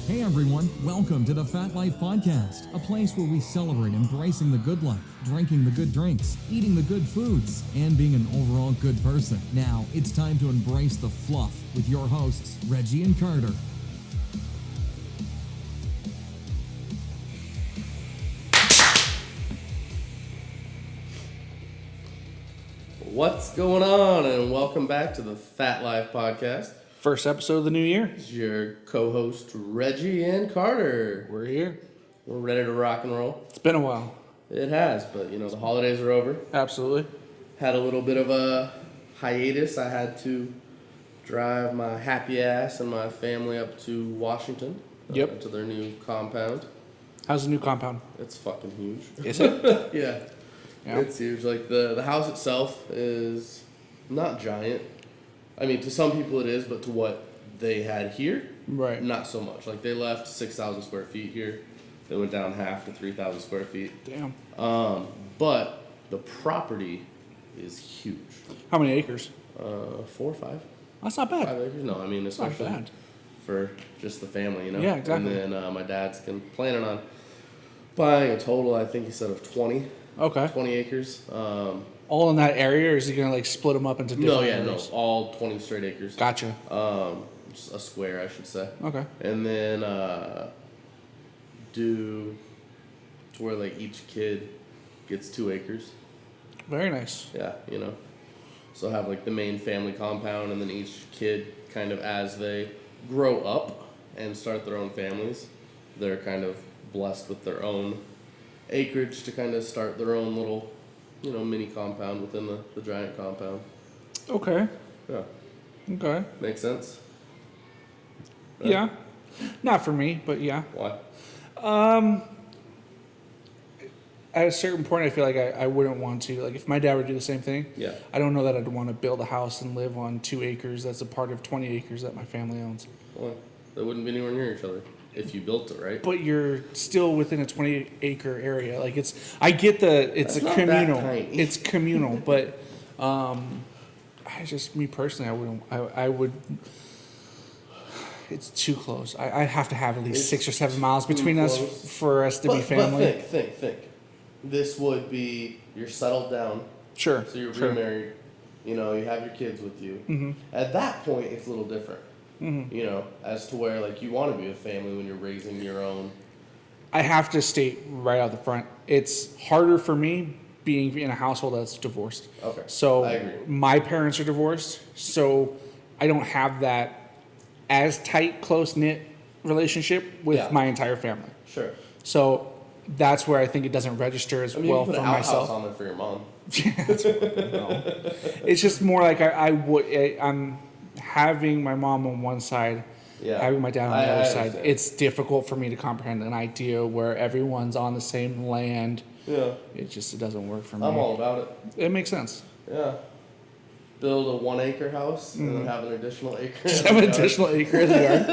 Hey everyone, welcome to the Fat Life Podcast, a place where we celebrate embracing the good life, drinking the good drinks, eating the good foods, and being an overall good person. Now, it's time to embrace the fluff with your hosts, Reggie and Carter. What's going on, and welcome back to the Fat Life Podcast. First episode of the new year. It's your co-host, Reggie and Carter. We're here. We're ready to rock and roll. It's been a while. It has, but the holidays are over. Absolutely. Had a little bit of a hiatus. I had to drive my happy ass and my family up to Washington. Yep. To their new compound. How's the new compound? It's fucking huge. Is it? Yeah. It's huge. Like the house itself is not giant. I mean, to some people it is, but to what they had here, right? Not so much. Like they left 6,000 square feet here. They went down half to 3,000 square feet. Damn. But the property is huge. How many acres? 4 or 5. That's not bad. 5 acres? No, I mean, especially not bad for just the family, Yeah, exactly. And then my dad's planning on buying a total, I think he said, of 20. Okay. 20 acres. All in that area, or is he going to split them up into different areas? No, all 20 straight acres. Gotcha. A square, I should say. Okay. And then do to where each kid gets 2 acres. Very nice. Yeah, So have the main family compound, and then each kid kind of as they grow up and start their own families, they're kind of blessed with their own acreage to kind of start their own little mini compound within the giant compound. Okay. Yeah. Okay. Makes sense? Right? Yeah. Not for me, but yeah. Why? At a certain point, I feel like I wouldn't want to. If my dad would do the same thing, Yeah. I don't know that I'd want to build a house and live on 2 acres that's a part of 20 acres that my family owns. Well, they wouldn't be anywhere near each other if you built it, right? But you're still within a 20-acre area. I get it's That's a not communal. that tiny. It's communal, but me personally, I would. It's too close. I have to have at least 6 or 7 miles between us for us to be family. But think. This would be, you're settled down. Sure. So you're sure. remarried. You have your kids with you. Mm-hmm. At that point, it's a little different. Mm-hmm. As to where you want to be a family when you're raising your own. I have to state right out the front, it's harder for me being in a household that's divorced. Okay. So I agree. My parents are divorced, so I don't have that as tight, close-knit relationship with my entire family. Sure. So that's where I think it doesn't register as well you for put an myself. outhouse on there for your mom. No. It's just more like I'm having my mom on one side, having my dad on the other side. Understand. It's difficult for me to comprehend an idea where everyone's on the same land. Yeah. It doesn't work for me. I'm all about it. It makes sense. Yeah. Build a 1 acre house and then have an additional acre. Just have an additional acre in the yard.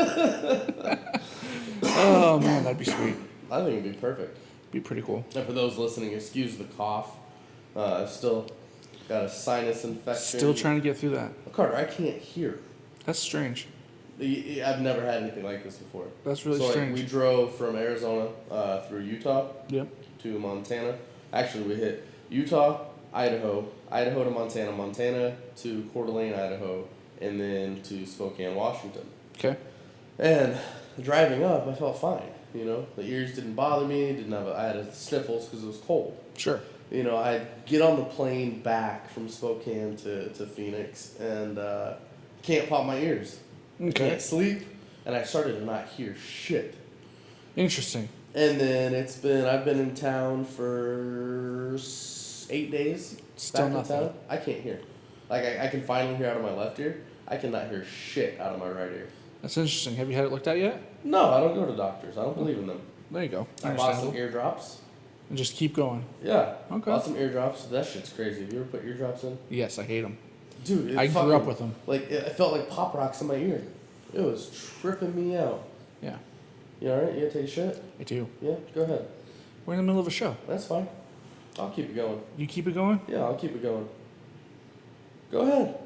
Oh man, that'd be sweet. I think it'd be perfect. Be pretty cool. And for those listening, excuse the cough. I've still got a sinus infection. Still trying to get through that. Carter, I can't hear. That's strange. I've never had anything like this before. That's really so, strange. We drove from Arizona through Utah to Montana. Actually, we hit Utah, Idaho to Montana, Montana to Coeur d'Alene, Idaho, and then to Spokane, Washington. Okay. And driving up, I felt fine. The ears didn't bother me. I had sniffles because it was cold. Sure. I'd get on the plane back from Spokane to Phoenix and can't pop my ears. Okay. Can't sleep, and I started to not hear shit. Interesting. And then I've been in town for 8 days. Still back nothing. in town. I can't hear. I can finally hear out of my left ear. I cannot hear shit out of my right ear. That's interesting. Have you had it looked at yet? No, I don't go to doctors. I don't believe in them. There you go. I bought some eardrops. And just keep going. Yeah. Okay. Bought some eardrops. That shit's crazy. Have you ever put eardrops in? Yes, I hate them. Dude, I grew up with them. It felt like pop rocks in my ear. It was tripping me out. Yeah. You alright? You gotta take a shit? I do. Yeah, go ahead. We're in the middle of a show. That's fine. I'll keep it going. You keep it going? Yeah, I'll keep it going. Go ahead.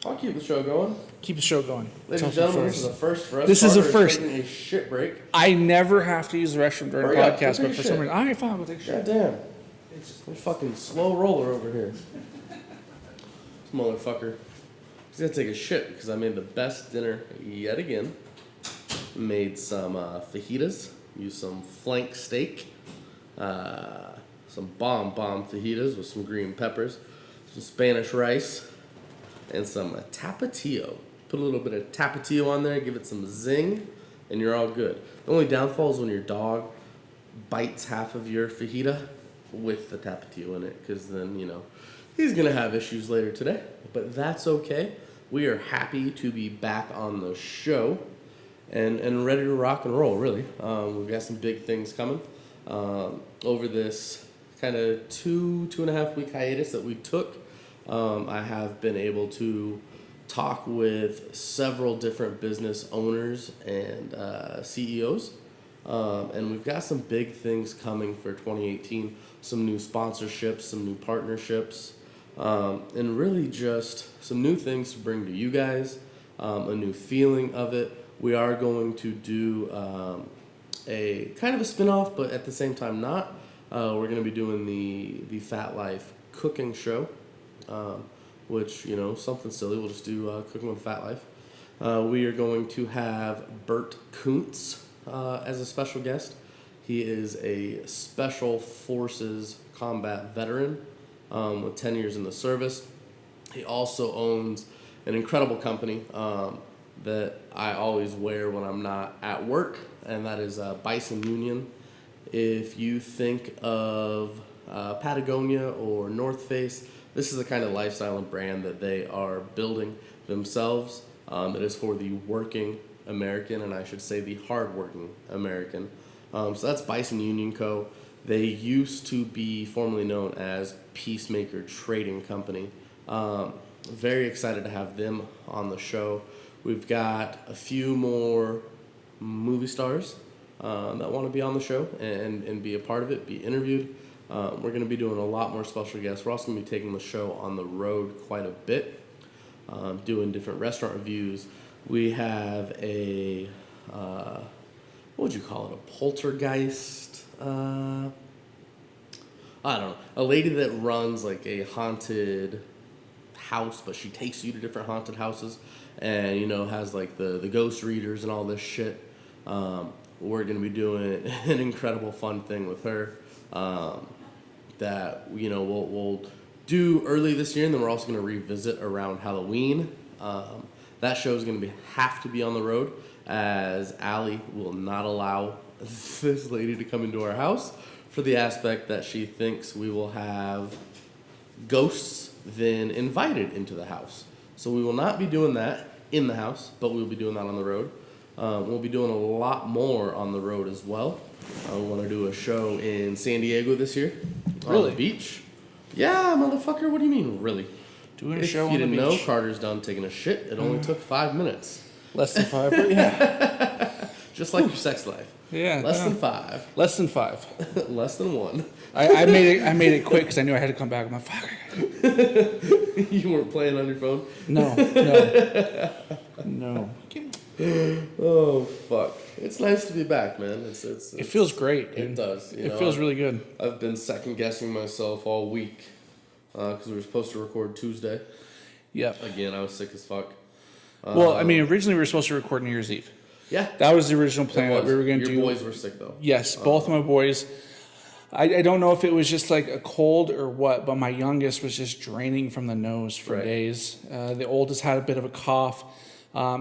I'll keep the show going. Keep the show going. Ladies and gentlemen, this is a first for us. This is a first. Taking a shit break. I never have to use the restroom during a podcast, but for some reason, all right, fine, we'll take a shit. God damn. It's a fucking slow roller over here. This motherfucker. He's gonna take a shit because I made the best dinner yet again. Made some fajitas. Used some flank steak. Some bomb fajitas with some green peppers. Some Spanish rice. And some tapatio. Put a little bit of tapatio on there, give it some zing, and you're all good. The only downfall is when your dog bites half of your fajita with the tapatio in it, because then, he's going to have issues later today. But that's okay. We are happy to be back on the show and ready to rock and roll, really. We've got some big things coming over this kind of 2.5 week hiatus that we took. I have been able to talk with several different business owners and CEOs, and we've got some big things coming for 2018, some new sponsorships, some new partnerships, and really just some new things to bring to you guys, a new feeling of it. We are going to do a kind of a spin-off, but at the same time not. We're going to be doing the Fat Life cooking show. Which, something silly. We'll just do Cooking with Fat Life. We are going to have Bert Kuntz as a special guest. He is a Special Forces combat veteran with 10 years in the service. He also owns an incredible company that I always wear when I'm not at work, and that is Bison Union. If you think of Patagonia or North Face, this is the kind of lifestyle and brand that they are building themselves that is for the working American, and I should say the hardworking American. So that's Bison Union Co. They used to be formerly known as Peacemaker Trading Company. Very excited to have them on the show. We've got a few more movie stars that want to be on the show and be a part of it, be interviewed. We're going to be doing a lot more special guests. We're also going to be taking the show on the road quite a bit, doing different restaurant reviews. We have a, what would you call it, a poltergeist? I don't know. A lady that runs like a haunted house, but she takes you to different haunted houses and, has like the ghost readers and all this shit. We're going to be doing an incredible fun thing with her. That we'll do early this year, and then we're also going to revisit around Halloween. That show is going to have to be on the road, as Allie will not allow this lady to come into our house for the aspect that she thinks we will have ghosts then invited into the house. So we will not be doing that in the house, but we'll be doing that on the road. We'll be doing a lot more on the road as well. We want to do a show in San Diego this year. Really? On the beach. Yeah, motherfucker. What do you mean, really? Doing a show on the beach. If you didn't know, Carter's done taking a shit. It only took 5 minutes. Less than 5, but yeah. Just like your sex life. Yeah. Less than 5. Less than 5. Less than 1. I made it quick because I knew I had to come back. I'm like, fuck. You weren't playing on your phone? No. Oh, fuck. It's nice to be back, man. It feels great. It does. It feels really good. I've been second guessing myself all week because we were supposed to record Tuesday. Yep. Again, I was sick as fuck. Well, originally we were supposed to record New Year's Eve. Yeah. That was the original plan. That we were going to do. Your boys were sick, though. Yes, both of my boys. I don't know if it was just like a cold or what, but my youngest was just draining from the nose for days. The oldest had a bit of a cough.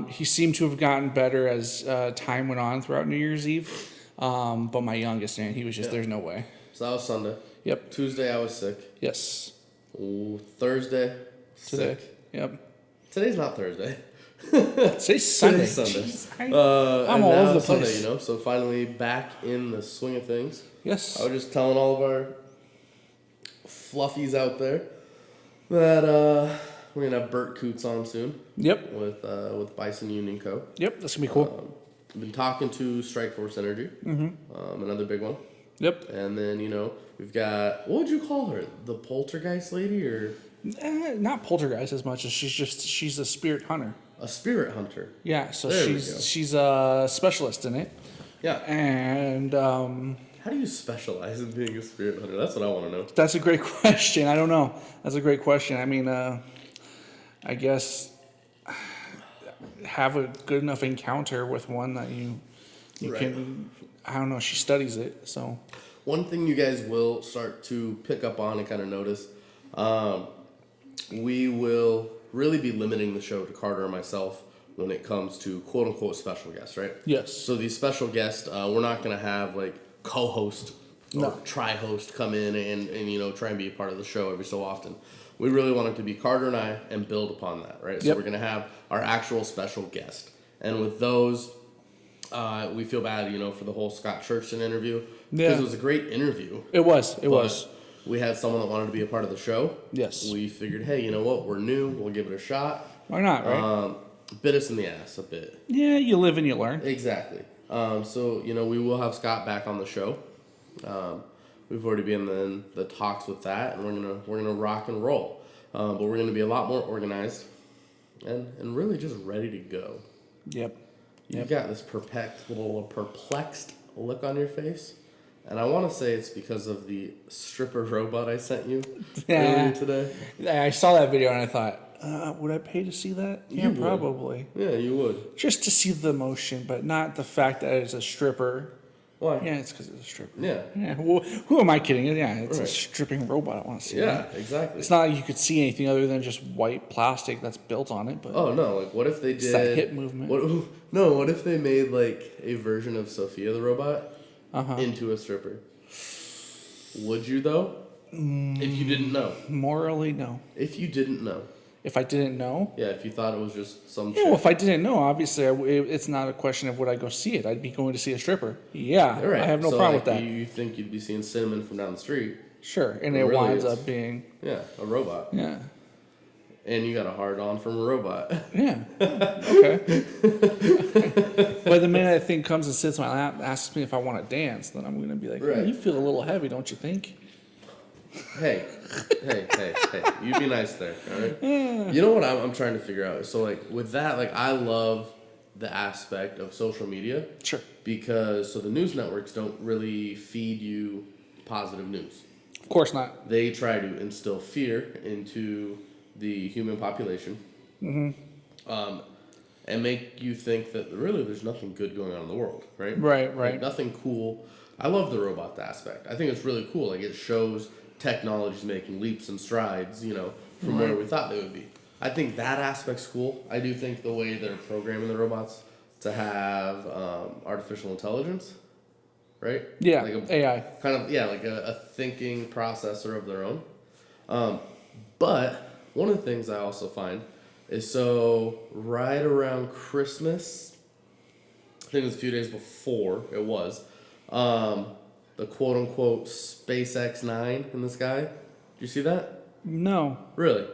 He seemed to have gotten better as time went on throughout New Year's Eve. But my youngest, man, he was just, there's no way. So that was Sunday. Yep. Tuesday, I was sick. Yes. Thursday, Today. sick. Yep. Today's not Thursday. Today's Sunday. Sunday. I'm all over the place. Sunday, so finally back in the swing of things. Yes. I was just telling all of our fluffies out there that we're gonna have Bert Coots on soon. Yep. With Bison Union Co. Yep, that's gonna be cool. I've been talking to Strike Force Energy. Mm-hmm. Another big one. Yep. And then we've got, what would you call her? The poltergeist lady or? Not poltergeist as much as she's a spirit hunter. A spirit hunter. Yeah, so There we go. she's a specialist in it. Yeah. And How do you specialize in being a spirit hunter? That's what I want to know. that's a great question. I don't know. That's a great question. I mean, I guess have a good enough encounter with one that you Right. can. I don't know. She studies it, so. One thing you guys will start to pick up on and kind of notice, we will really be limiting the show to Carter and myself when it comes to quote unquote special guests, right? Yes. So these special guests, we're not going to have like co-host or tri-host come in and try and be a part of the show every so often. We really want it to be Carter and I and build upon that, right? So Yep. we're going to have our actual special guest. And with those, we feel bad, for the whole Scott Churchton interview. Because it was a great interview. It was. It was. We had someone that wanted to be a part of the show. Yes. We figured, hey, you know what? We're new. We'll give it a shot. Why not, right? Bit us in the ass a bit. Yeah, you live and you learn. Exactly. So, we will have Scott back on the show. We've already been in the talks with that, and we're gonna rock and roll. But we're gonna be a lot more organized and really just ready to go. Yep. You've got this perplexed look on your face. And I want to say it's because of the stripper robot I sent you earlier today. I saw that video and I thought, would I pay to see that? Yeah, You would. probably. Yeah, you would. Just to see the motion, but not the fact that it's a stripper. Why? Yeah, it's because it's a stripper. Yeah. Yeah. Well, who am I kidding? Yeah, it's a Right. stripping robot. I want to see Yeah, that. exactly. It's not like you could see anything other than just white plastic that's built on it. But Oh, no. Like, what if they did... it's that hip movement. What if they made, like, a version of Sophia the robot into a stripper? Would you, though? If you didn't know. Morally, no. If you didn't know. If I didn't know, Yeah, if you thought it was just some yeah. shit. Well, if I didn't know, obviously, it's not a question of would I go see it. I'd be going to see a stripper. Yeah, All right. I have no So, problem like, with that. You think you'd be seeing Cinnamon from down the street. Sure, and It it really winds is. up being A robot. yeah. And you got a hard-on from a robot. Yeah. Okay. But the minute that thing comes and sits on my lap, asks me if I want to dance, then I'm going to be like, Right. you feel a little heavy, don't you think? Hey, you be nice there, all right? You know what I'm trying to figure out? So, like, with that, like, I love the aspect of social media. Sure. Because, so the news networks don't really feed you positive news. Of course not. They try to instill fear into the human population. And make you think that really there's nothing good going on in the world, right? Right. Like, nothing cool. I love the robot aspect. I think it's really cool. Like, it shows technology's making leaps and strides, from where we thought they would be. I think that aspect's cool. I do think the way they're programming the robots to have artificial intelligence, right? Yeah, Like AI. kind of, like a thinking processor of their own. But one of the things I also find is so right around Christmas, I think it was a few days before it was, the quote-unquote SpaceX 9 in the sky. Did you see that? No. Really?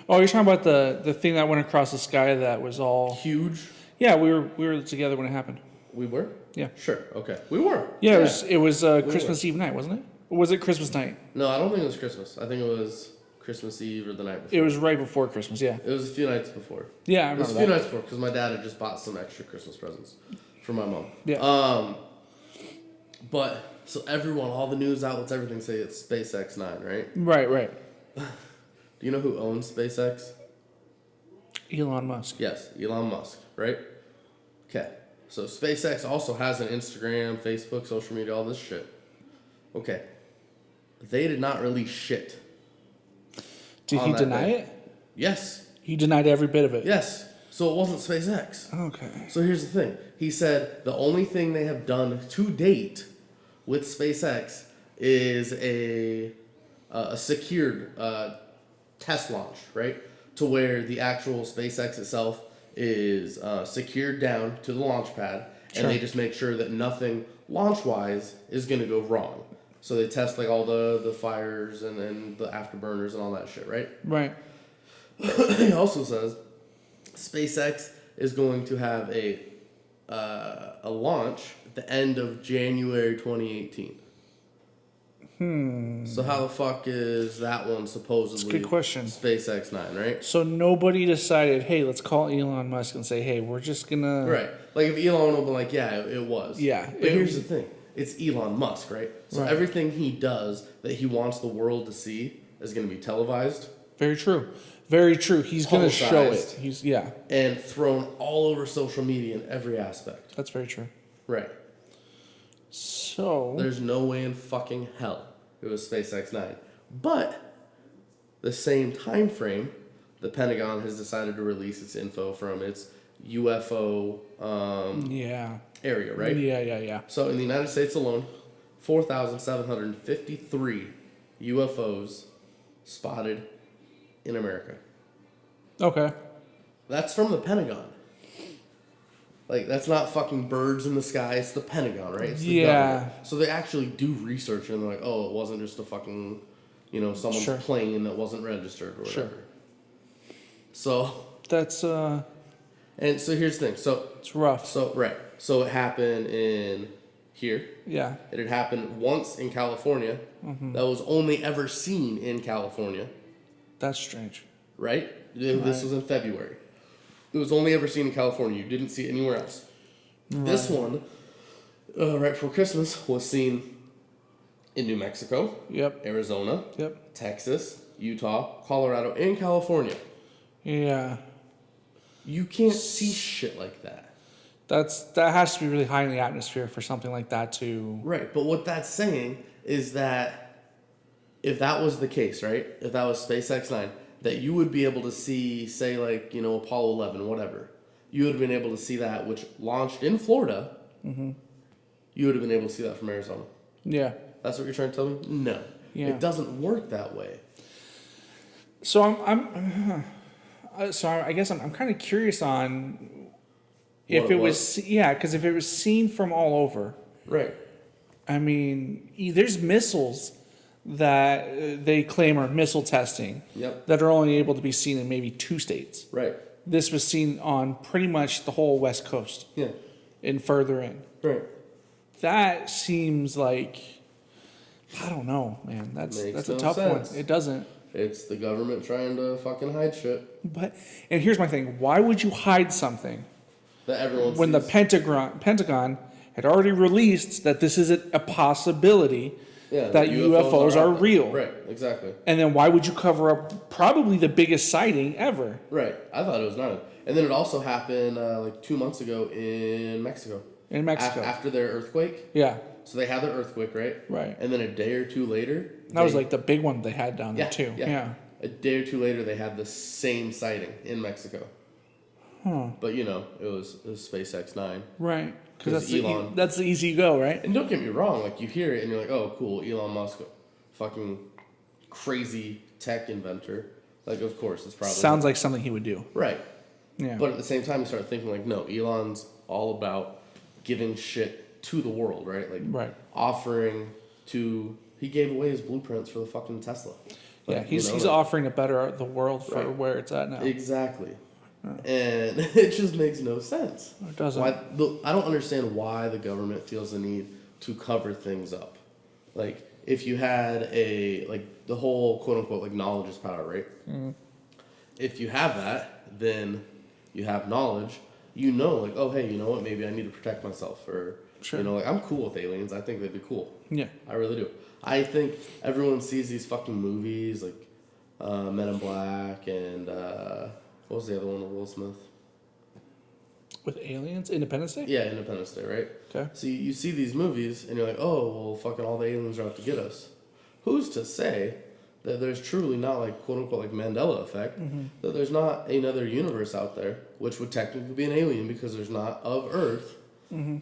Oh, you're talking about the thing that went across the sky that was all Huge? Yeah, we were together when it happened. We were? Yeah. Sure, okay. We were. Yeah, it was Christmas Eve night, wasn't it? Or was it Christmas night? No, I don't think it was Christmas. I think it was Christmas Eve or the night before. It was right before Christmas, yeah. It was a few nights before. Yeah, I It was remember a few that. nights before because my dad had just bought some extra Christmas presents for my mom. Yeah. But so everyone, all the news outlets, everything say it's SpaceX 9, right? Right. Do you know who owns SpaceX? Elon Musk. Yes, Elon Musk, right? Okay. So SpaceX also has an Instagram, Facebook, social media, all this shit. Okay. They did not release shit. Did he deny it? Yes. He denied every bit of it. Yes. So it wasn't SpaceX. Okay. So here's the thing. He said the only thing they have done to date with SpaceX is a secured test launch, right? To where the actual SpaceX itself is secured down to the launch pad, and Sure. they just make sure that nothing launch-wise is going to go wrong. So they test like all the fires and then the afterburners and all that shit, right? Right. He also says SpaceX is going to have a launch at the end of January 2018. So how the fuck is that one supposedly? That's a good question. SpaceX 9, right? So nobody decided, hey, let's call Elon Musk and say, hey, we're just gonna. Right. Like if Elon would be like, yeah, it was. Yeah. But here's the thing: it's Elon Musk, right? So Right. everything he does that he wants the world to see is going to be televised. Very true. Very true. He's gonna show it. Publicized. And thrown all over social media in every aspect. That's very true. Right. So There's no way in fucking hell it was SpaceX 9. But the same time frame, the Pentagon has decided to release its info from its UFO area, right? Yeah. So in the United States alone, 4,753 UFOs spotted in America. Okay. That's from the Pentagon. Like, that's not fucking birds in the sky. It's the Pentagon, right? It's the government. So they actually do research and they're like, oh, it wasn't just a fucking, someone's plane that wasn't registered or whatever. Sure. So. That's, And so here's the thing. So. It's rough. So, right. So it happened in here. Yeah. It had happened once in California. Mm-hmm. That was only ever seen in California. That's strange. Right? This was in February. It was only ever seen in California. You didn't see it anywhere else. Right. This one, right before Christmas, was seen in New Mexico. Yep. Arizona. Yep. Texas, Utah, Colorado, and California. Yeah. You can't see shit like that. That has to be really high in the atmosphere for something like that to... Right, but what that's saying is that if that was the case, right? If that was SpaceX 9, that you would be able to see, say, like, Apollo 11, whatever. You would have been able to see that, which launched in Florida. Mm-hmm. You would have been able to see that from Arizona. Yeah. That's what you're trying to tell me? No. Yeah. It doesn't work that way. So I guess I'm kind of curious on if it was because if it was seen from all over. Right. I mean, there's missiles that they claim are missile testing that are only able to be seen in maybe 2 states. Right. This was seen on pretty much the whole West Coast. Yeah. And further in. Right. That seems like, I don't know, man. That's a tough one. It doesn't. It's the government trying to fucking hide shit. And here's my thing. Why would you hide something that everyone when sees? The Pentagon had already released that this is a possibility that UFOs are real. Right, exactly. And then why would you cover up probably the biggest sighting ever? Right. I thought it was not. And then it also happened like 2 months ago in Mexico. In Mexico. After their earthquake. Yeah. So they had their earthquake, right? Right. And then a day or two later. That was like the big one they had down there too. Yeah. A day or two later, they had the same sighting in Mexico. Huh. But it was SpaceX 9. Right. Because that's the easy go, right? And don't get me wrong, like you hear it and you're like, oh, cool, Elon Musk, fucking crazy tech inventor. Like, of course, it's probably sounds like something he would do. Right. Yeah. But at the same time, you start thinking like, no, Elon's all about giving shit to the world, right? Like, offering to. He gave away his blueprints for the fucking Tesla. Like, he's offering to better the world for where it's at now. Exactly. And it just makes no sense. It doesn't. I don't understand why the government feels the need to cover things up. Like, if you had the whole quote unquote, like, knowledge is power, right? Mm-hmm. If you have that, then you have knowledge. Like, oh, hey, you know what? Maybe I need to protect myself. Or, like, I'm cool with aliens. I think they'd be cool. Yeah. I really do. I think everyone sees these fucking movies, like Men in Black and... what was the other one with Will Smith? With aliens? Independence Day? Yeah, Independence Day, right? Okay. So you see these movies, and you're like, oh, well, fucking all the aliens are out to get us. Who's to say that there's truly not, like, quote-unquote, like, Mandela effect, that there's not another universe out there, which would technically be an alien because there's not of Earth,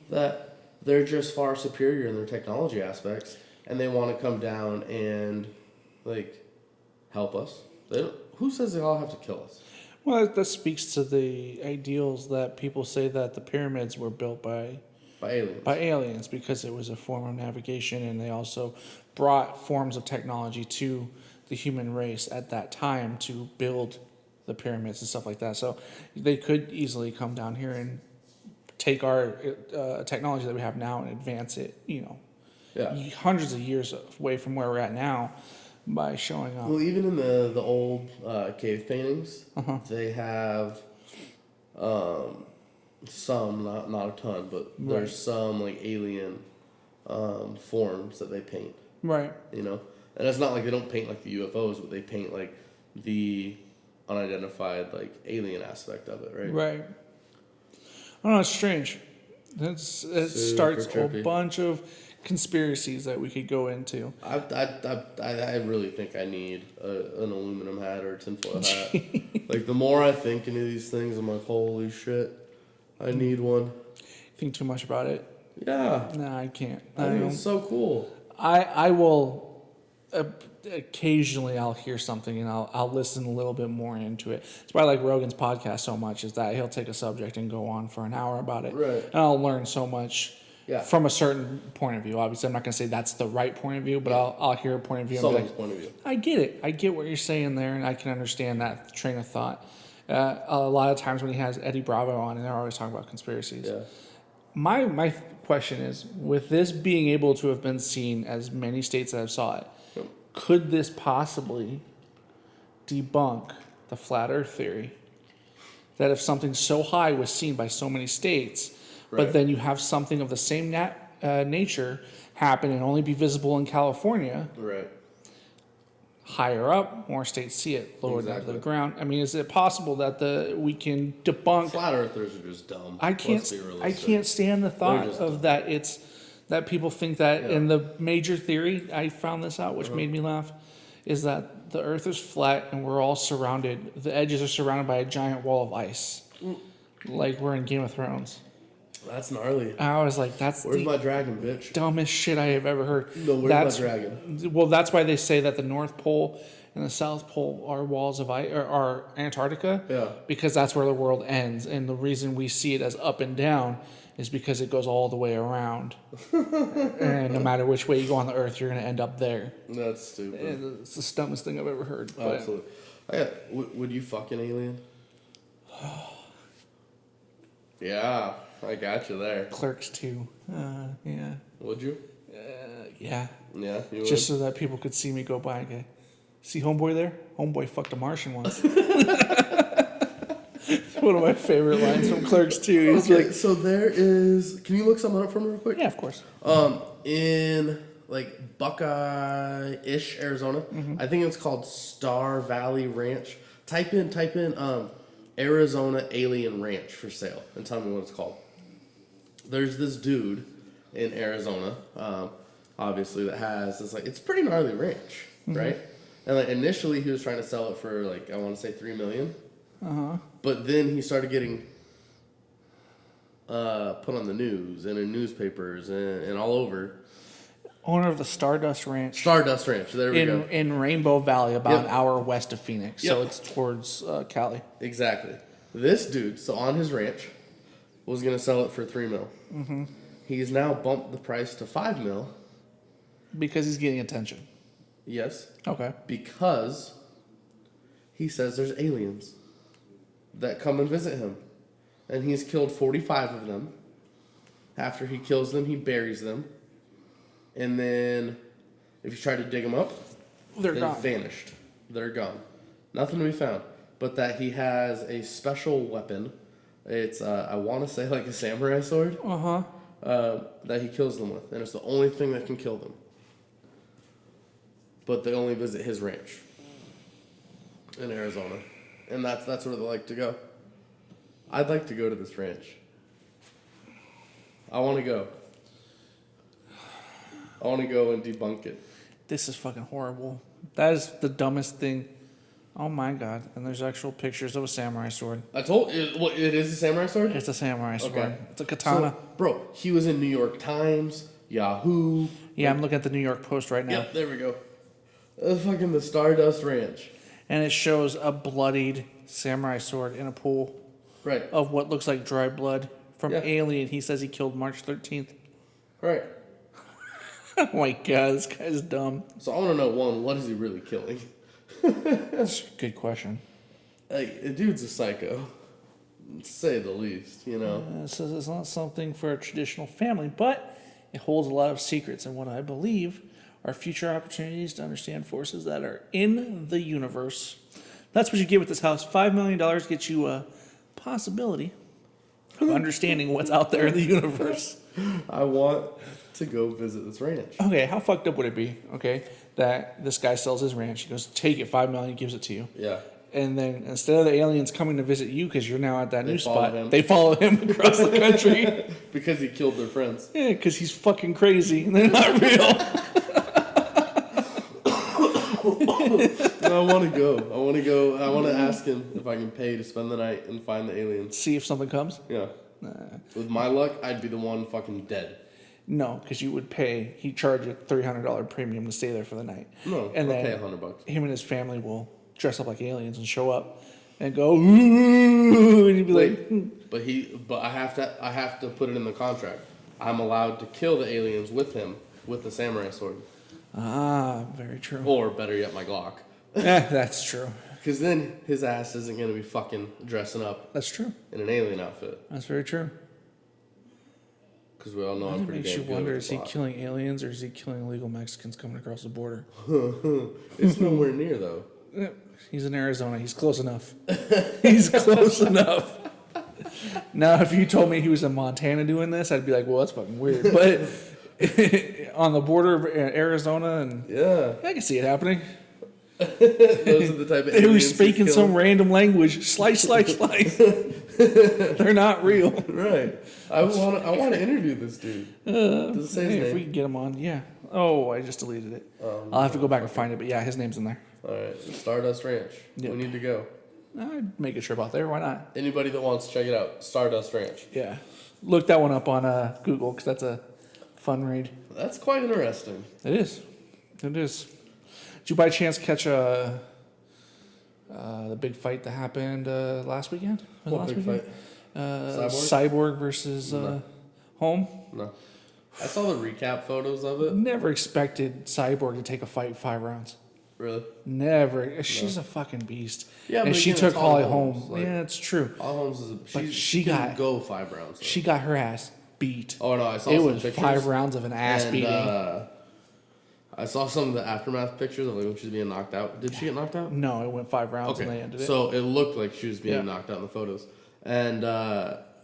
that they're just far superior in their technology aspects, and they want to come down and, like, help us. Who says they all have to kill us? Well, that speaks to the ideals that people say that the pyramids were built by aliens. By aliens, because it was a form of navigation, and they also brought forms of technology to the human race at that time to build the pyramids and stuff like that. So they could easily come down here and take our technology that we have now and advance it, hundreds of years away from where we're at now by showing up. Well, even in the old cave paintings, they have some, not a ton, but there's some like alien forms that they paint. Right. You know, and it's not like they don't paint like the UFOs, but they paint like the unidentified like alien aspect of it, right? Right. I don't know. It's strange. It starts trippy. A bunch of conspiracies that we could go into. I really think I need an aluminum hat or a tinfoil hat. Like the more I think into these things, I'm like, holy shit, I need one. Think too much about it? Yeah. No, I can't. I think it's so cool. I will. Occasionally, I'll hear something and I'll listen a little bit more into it. It's why I like Rogan's podcast so much, is that he'll take a subject and go on for an hour about it. Right. And I'll learn so much from a certain point of view. Obviously, I'm not going to say that's the right point of view, but I'll hear a point of view. Someone's point of view. I get it. I get what you're saying there, and I can understand that train of thought. A lot of times when he has Eddie Bravo on, and they're always talking about conspiracies. Yeah. My question is, with this being able to have been seen as many states that have saw it, could this possibly debunk the flat earth theory? That if something so high was seen by so many states, but then you have something of the same nature happen and only be visible in California, right? Higher up, more states see it, lower down to the ground. I mean, is it possible that we can debunk? Flat earthers are just dumb. I can't stand the thought of that. It's that people think that in the major theory, I found this out, which made me laugh, is that the earth is flat and we're all surrounded, the edges are surrounded by a giant wall of ice. Like we're in Game of Thrones. That's gnarly. I was like, where's my dragon, bitch? Dumbest shit I have ever heard. No, where's my dragon? Well, that's why they say that the North Pole and the South Pole are walls of ice, or are Antarctica. Yeah. Because that's where the world ends. And the reason we see it as up and down is because it goes all the way around. And no matter which way you go on the earth, you're going to end up there. That's stupid. It's the dumbest thing I've ever heard. Oh, absolutely. Would you fuck an alien? Yeah, I got you there. Clerks 2. Yeah. Would you? Yeah. Yeah, you would? Just so that people could see me go by and go, see Homeboy there? Homeboy fucked a Martian once. One of my favorite lines from Clerks 2. He's like, so there is. Can you look something up for me real quick? Yeah, of course. In like Buckeye-ish, Arizona, I think it's called Star Valley Ranch. Type in Arizona Alien Ranch for sale and tell me what it's called. There's this dude in Arizona, obviously, that has this it's a pretty gnarly ranch, right? And like initially he was trying to sell it for like I want to say $3 million. But then he started getting put on the news and in newspapers and all over. Owner of the Stardust Ranch. Stardust Ranch, there we go. In Rainbow Valley, about an hour west of Phoenix. So it's towards Cali. Exactly. This dude, so on his ranch, was going to sell it for $3 million. He's now bumped the price to $5 million. Because he's getting attention. Yes. Okay. Because he says there's aliens that come and visit him. And he's killed 45 of them. After he kills them, he buries them. And then if you try to dig them up, they're gone. Vanished. They're gone. Nothing to be found. But that he has a special weapon. It's, I want to say like a samurai sword. That he kills them with. And it's the only thing that can kill them. But they only visit his ranch in Arizona. And that's where they like to go. I'd like to go to this ranch. I want to go. I want to go and debunk it. This is fucking horrible. That is the dumbest thing. Oh my god. And there's actual pictures of a samurai sword. I told you, it is a samurai sword? It's a samurai sword. Okay. It's a katana. So, bro, he was in New York Times, Yahoo. Yeah, I'm looking at the New York Post right now. Yep, there we go. Fucking the Stardust Ranch. And it shows a bloodied samurai sword in a pool. Right. Of what looks like dry blood from Alien. He says he killed March 13th. Right. Oh my god, this guy's dumb. So I want to know, one, what is he really killing? That's a good question. Like, the dude's a psycho, to say the least, you know. It says it's not something for a traditional family, but It holds a lot of secrets and what I believe are future opportunities to understand forces that are in the universe. That's what you get with this house. $5 million gets you a possibility of understanding what's out there in the universe. I want to go visit this ranch. Okay, how fucked up would it be, okay, that this guy sells his ranch, he goes, take it, $5 million, gives it to you. Yeah. And then instead of the aliens coming to visit you because you're now at that new spot, him. they follow him across the country. Because he killed their friends. Yeah, because he's fucking crazy and they're not real. No, I want to go. I want to ask him if I can pay to spend the night and find the aliens. See if something comes? Yeah. With my luck, I'd be the one fucking dead. No, because you would pay, he'd charge a $300 premium to stay there for the night. No, and I'll then pay $100. Him and his family will dress up like aliens and show up and go, ooh, and you'd be like, But I have to put it in the contract. I'm allowed to kill the aliens with him with the samurai sword. Ah, very true. Or better yet, my Glock. That's true. Because then his ass isn't going to be fucking dressing up. That's true. In an alien outfit. That's very true. Because we all know I'm It pretty makes damn you good wonder, with is the he Glock. killing aliens or is he killing illegal Mexicans coming across the border? It's nowhere near, though. He's in Arizona. He's close enough. He's close enough. Now, if you told me he was in Montana doing this, I'd be like, well, that's fucking weird. But on the border of Arizona, and Yeah. I can see it happening. Those are the type of They were aliens speaking who some kill- random language. Slice, slice, slice. They're not real. Right. I want to interview this dude. Does it say his Hey, name? if we can get him on, yeah. Oh, I just deleted it. I'll have to go back and find it, but yeah, his name's in there. All right. Stardust Ranch. Yep. We need to go. I'd make a trip out there. Why not? Anybody that wants to check it out, Stardust Ranch. Yeah. Look that one up on Google because that's a fun read. That's quite interesting. It is. It is. Did you by chance catch the big fight that happened last weekend? Was it What last big weekend? fight? Cyborg versus Home. No. I saw the recap photos of it. Never expected Cyborg to take a fight 5 rounds. Really? Never. She's a fucking beast. Yeah, and but she again, took it's Holly Holly Holmes, home. like- Yeah, it's true. All Holmes is But she she didn't got- go 5 rounds. Though. She got her ass beat. Oh no, I saw It some was pictures. 5 rounds of an ass and, beating. I saw some of the aftermath pictures of like when she was being knocked out. Did she get knocked out? No, it went 5 rounds and they ended it. So it looked like she was being Yeah. knocked out in the photos. And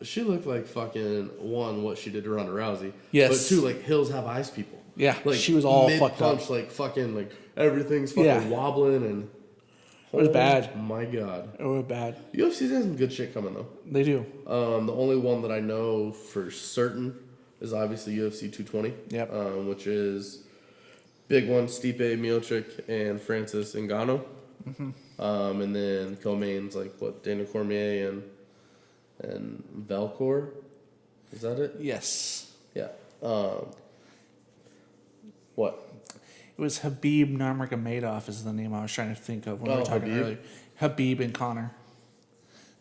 she looked like fucking one, what she did to Ronda Rousey. Yes. But two, like Hills Have Eyes people. Yeah, Like she was all fucked up. mid-punch, like fucking like everything's fucking Yeah. wobbling and It was bad. My God. It was bad. UFC's has some good shit coming though. They do. The only one that I know for certain is obviously UFC 220. Yep. Which is big one, Stipe Miocic and Francis Ngannou. Mm-hmm. And then co-mains like what, Daniel Cormier and Velcor. Is that it? Yes. Yeah. What? It was Habib Nurmagomedov is the name I was trying to think of when we were talking Habib? earlier. Habib and Connor.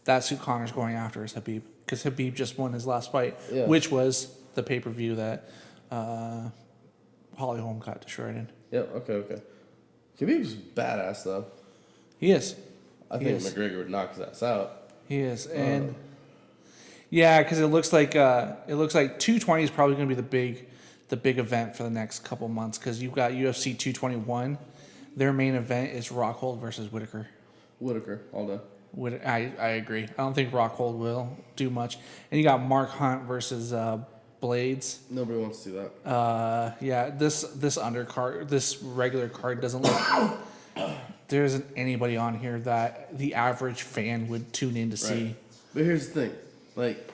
That's who Connor's going after is Habib. Because Habib just won his last fight, Yeah. which was the pay-per-view that Holly Holm got destroyed in. Yep. Okay. Khabib's badass though. He is. I He think is. McGregor would knock his ass out. He is. And yeah, because it looks like 220 is probably going to be the big event for the next couple months because you've got UFC 221. Their main event is Rockhold versus Whitaker. Whitaker all day. I agree. I don't think Rockhold will do much. And you got Mark Hunt versus Blades. Nobody wants to see that. Yeah, this undercard, this regular card doesn't look. There isn't anybody on here that the average fan would tune in to see. Right. But here's the thing. Like,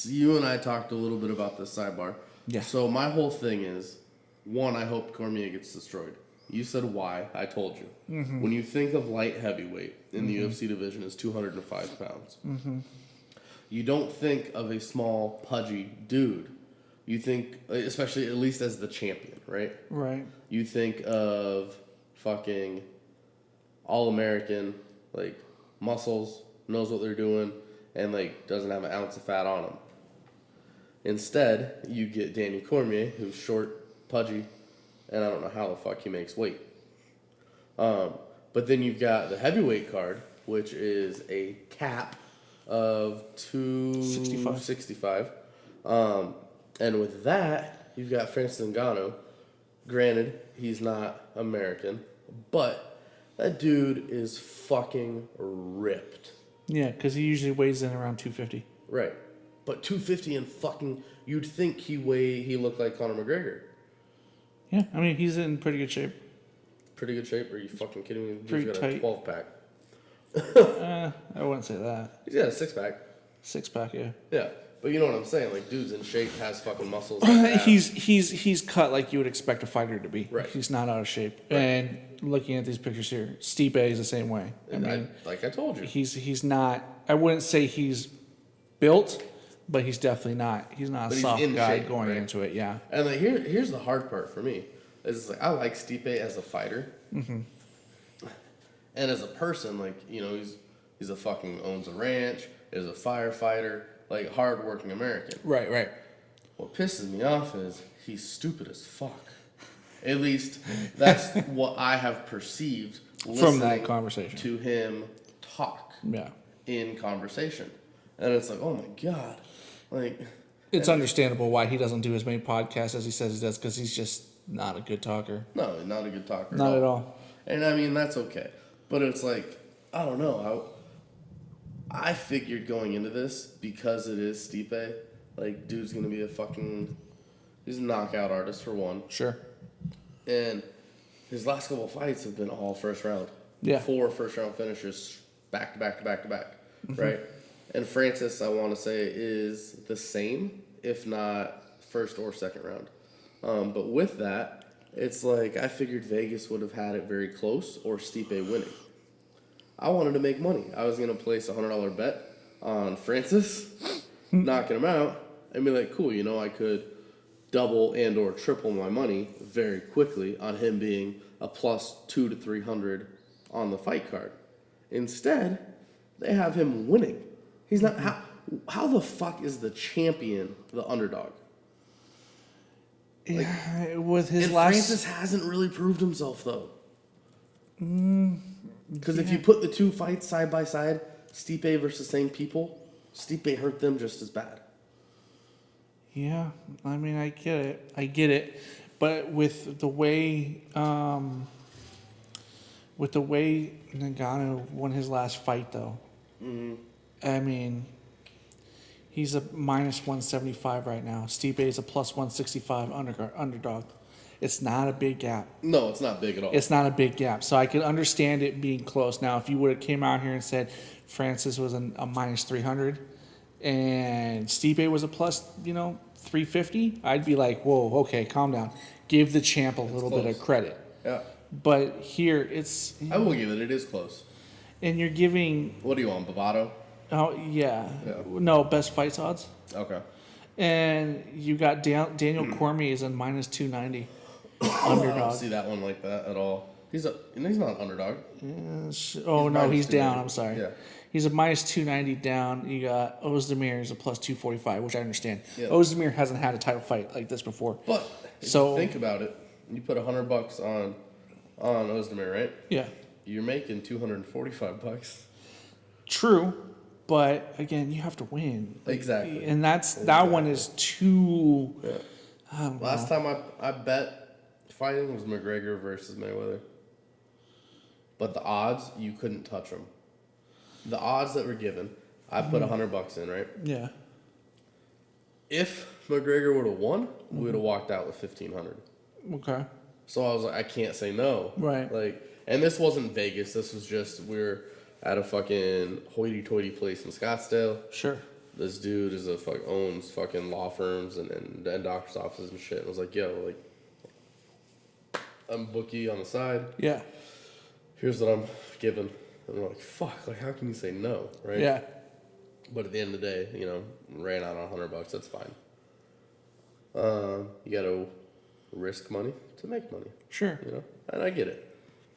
you and I talked a little bit about this sidebar. Yeah. So my whole thing is, one, I hope Cormier gets destroyed. You said why. I told you. Mm-hmm. When you think of light heavyweight in the UFC division is 205 pounds. Mm-hmm. You don't think of a small, pudgy dude. You think, especially at least as the champion, right? Right. You think of fucking all-American, like, muscles, knows what they're doing, and, like, doesn't have an ounce of fat on him. Instead, you get Daniel Cormier, who's short, pudgy, and I don't know how the fuck he makes weight. But then you've got the heavyweight card, which is a cap of 265. And with that, you've got Francis Ngannou. Granted, he's not American, but that dude is fucking ripped. Yeah, because he usually weighs in around 250. Right. But 250 and fucking, you'd think he looked like Conor McGregor. Yeah, I mean, he's in pretty good shape. Pretty good shape? Are you fucking kidding me? Pretty He's got tight. a 12-pack. I wouldn't say that. He's got a 6-pack. 6-pack, yeah. Yeah. But you know what I'm saying? Like, dude's in shape, has fucking muscles. Like he's cut like you would expect a fighter to be. Right. He's not out of shape. Right. And looking at these pictures here, Stipe is the same way. I mean, like I told you. he's not. I wouldn't say he's built, but he's definitely not. He's not a soft guy shape, going right? into it. Yeah. And like here's the hard part for me is like I like Stipe as a fighter, and as a person, like he's a fucking owns a ranch, is a firefighter, like hardworking American. Right. Right. What pisses me off is he's stupid as fuck. At least that's what I have perceived From that conversation to him talk. Yeah. In conversation, and it's like, oh my god, like it's understandable why he doesn't do as many podcasts as he says he does, because he's just not a good talker. No, not a good talker. Not at all. And I mean that's okay, but it's like I don't know. I figured going into this because it is Stipe, like dude's gonna be he's a knockout artist for one. Sure. And his last couple of fights have been all first round. Yeah. 4 first round finishes back to back to back to back. Right? And Francis, I want to say, is the same, if not first or second round. But with that, it's like I figured Vegas would have had it very close or Stipe winning. I wanted to make money. I was going to place a $100 bet on Francis, knocking him out, and be like, cool, I could double and or triple my money very quickly on him being a plus 200 to 300 on the fight card. Instead, they have him winning. He's not. How the fuck is the champion the underdog? Like, yeah, with his Francis hasn't really proved himself though. Because if you put the two fights side by side, Stipe versus same people, Stipe hurt them just as bad. Yeah, I mean, I get it, but with the way Ngannou won his last fight, though, I mean, he's a minus 175 right now. Stipe is a plus 165 underdog. It's not a big gap. No, it's not big at all. It's not a big gap, so I could understand it being close. Now, if you would have came out here and said Francis was a minus 300 and Stipe was a plus, 350, I'd be like, whoa, okay, calm down. Give the champ a little bit of credit. Yeah. But here, it's... I will give it. It is close. And you're giving... What do you want, Bovado? Oh, yeah. No, best fights odds. Okay. And you got Daniel Cormier is a minus 290 underdog. I don't see that one like that at all. He's not an underdog. He's down. I'm sorry. Yeah. He's a minus 290 down. You got Ozdemir is a plus 245, which I understand. Yeah. Ozdemir hasn't had a title fight like this before. But if you think about it, you put $100 on Ozdemir, right? Yeah. You're making $245. True, but again, you have to win. Exactly. And that one is too. Yeah. Last time I bet fighting was McGregor versus Mayweather. But the odds, you couldn't touch them. The odds that were given, I put $100 in, right? Yeah. If McGregor would have won, we would have walked out with $1,500. Okay. So I was like, I can't say no. Right. And this wasn't Vegas. This was just we're at a fucking hoity-toity place in Scottsdale. Sure. This dude owns fucking law firms and doctor's offices and shit. And I was like, yo, I'm bookie on the side. Yeah. Here's what I'm giving. And we're like, fuck, how can you say no, right? Yeah. But at the end of the day, ran out on $100. That's fine. You got to risk money to make money. Sure. And I get it.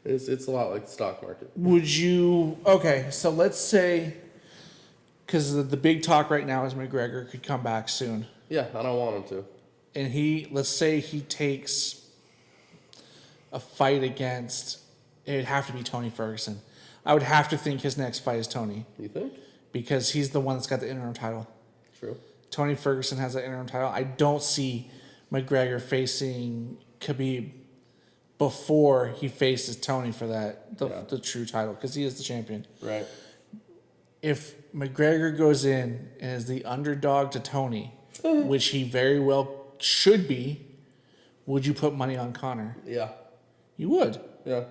It's a lot like the stock market. Would you... Okay, so let's say... Because the big talk right now is McGregor could come back soon. Yeah, I don't want him to. And let's say he takes a fight against... It would have to be Tony Ferguson. I would have to think his next fight is Tony. You think? Because he's the one that's got the interim title. True. Tony Ferguson has that interim title. I don't see McGregor facing Khabib before he faces Tony for the true title, because he is the champion. Right. If McGregor goes in and is the underdog to Tony, which he very well should be, would you put money on Conor? Yeah. You would? Yeah.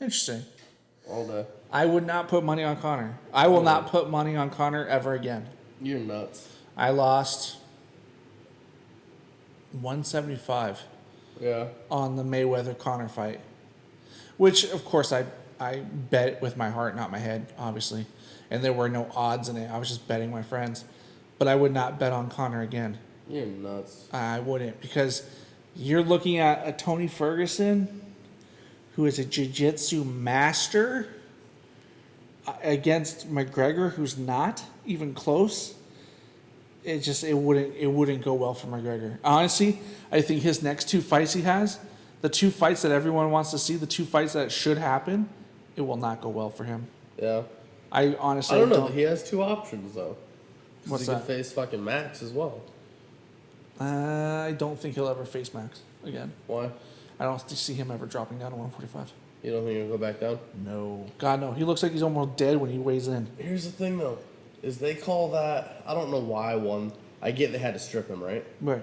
Interesting. All day. I would not put money on Conor. I will not put money on Conor ever again. You're nuts. I lost 175 on the Mayweather-Conor fight, which, of course, I bet with my heart, not my head, obviously. And there were no odds in it. I was just betting my friends. But I would not bet on Conor again. You're nuts. I wouldn't, because you're looking at a Tony Ferguson who is a jiu-jitsu master against McGregor, who's not even close. It wouldn't go well for McGregor. Honestly, I think his next two fights he has, the two fights that everyone wants to see, the two fights that should happen, it will not go well for him. Yeah. I honestly don't know. He has two options though. What's he that? Could face fucking Max as well. I don't think he'll ever face Max again. Why? I don't see him ever dropping down to 145. You don't think he'll go back down? No. God, no. He looks like he's almost dead when he weighs in. Here's the thing though, is they call that, I don't know why one, I get they had to strip him, right? Right.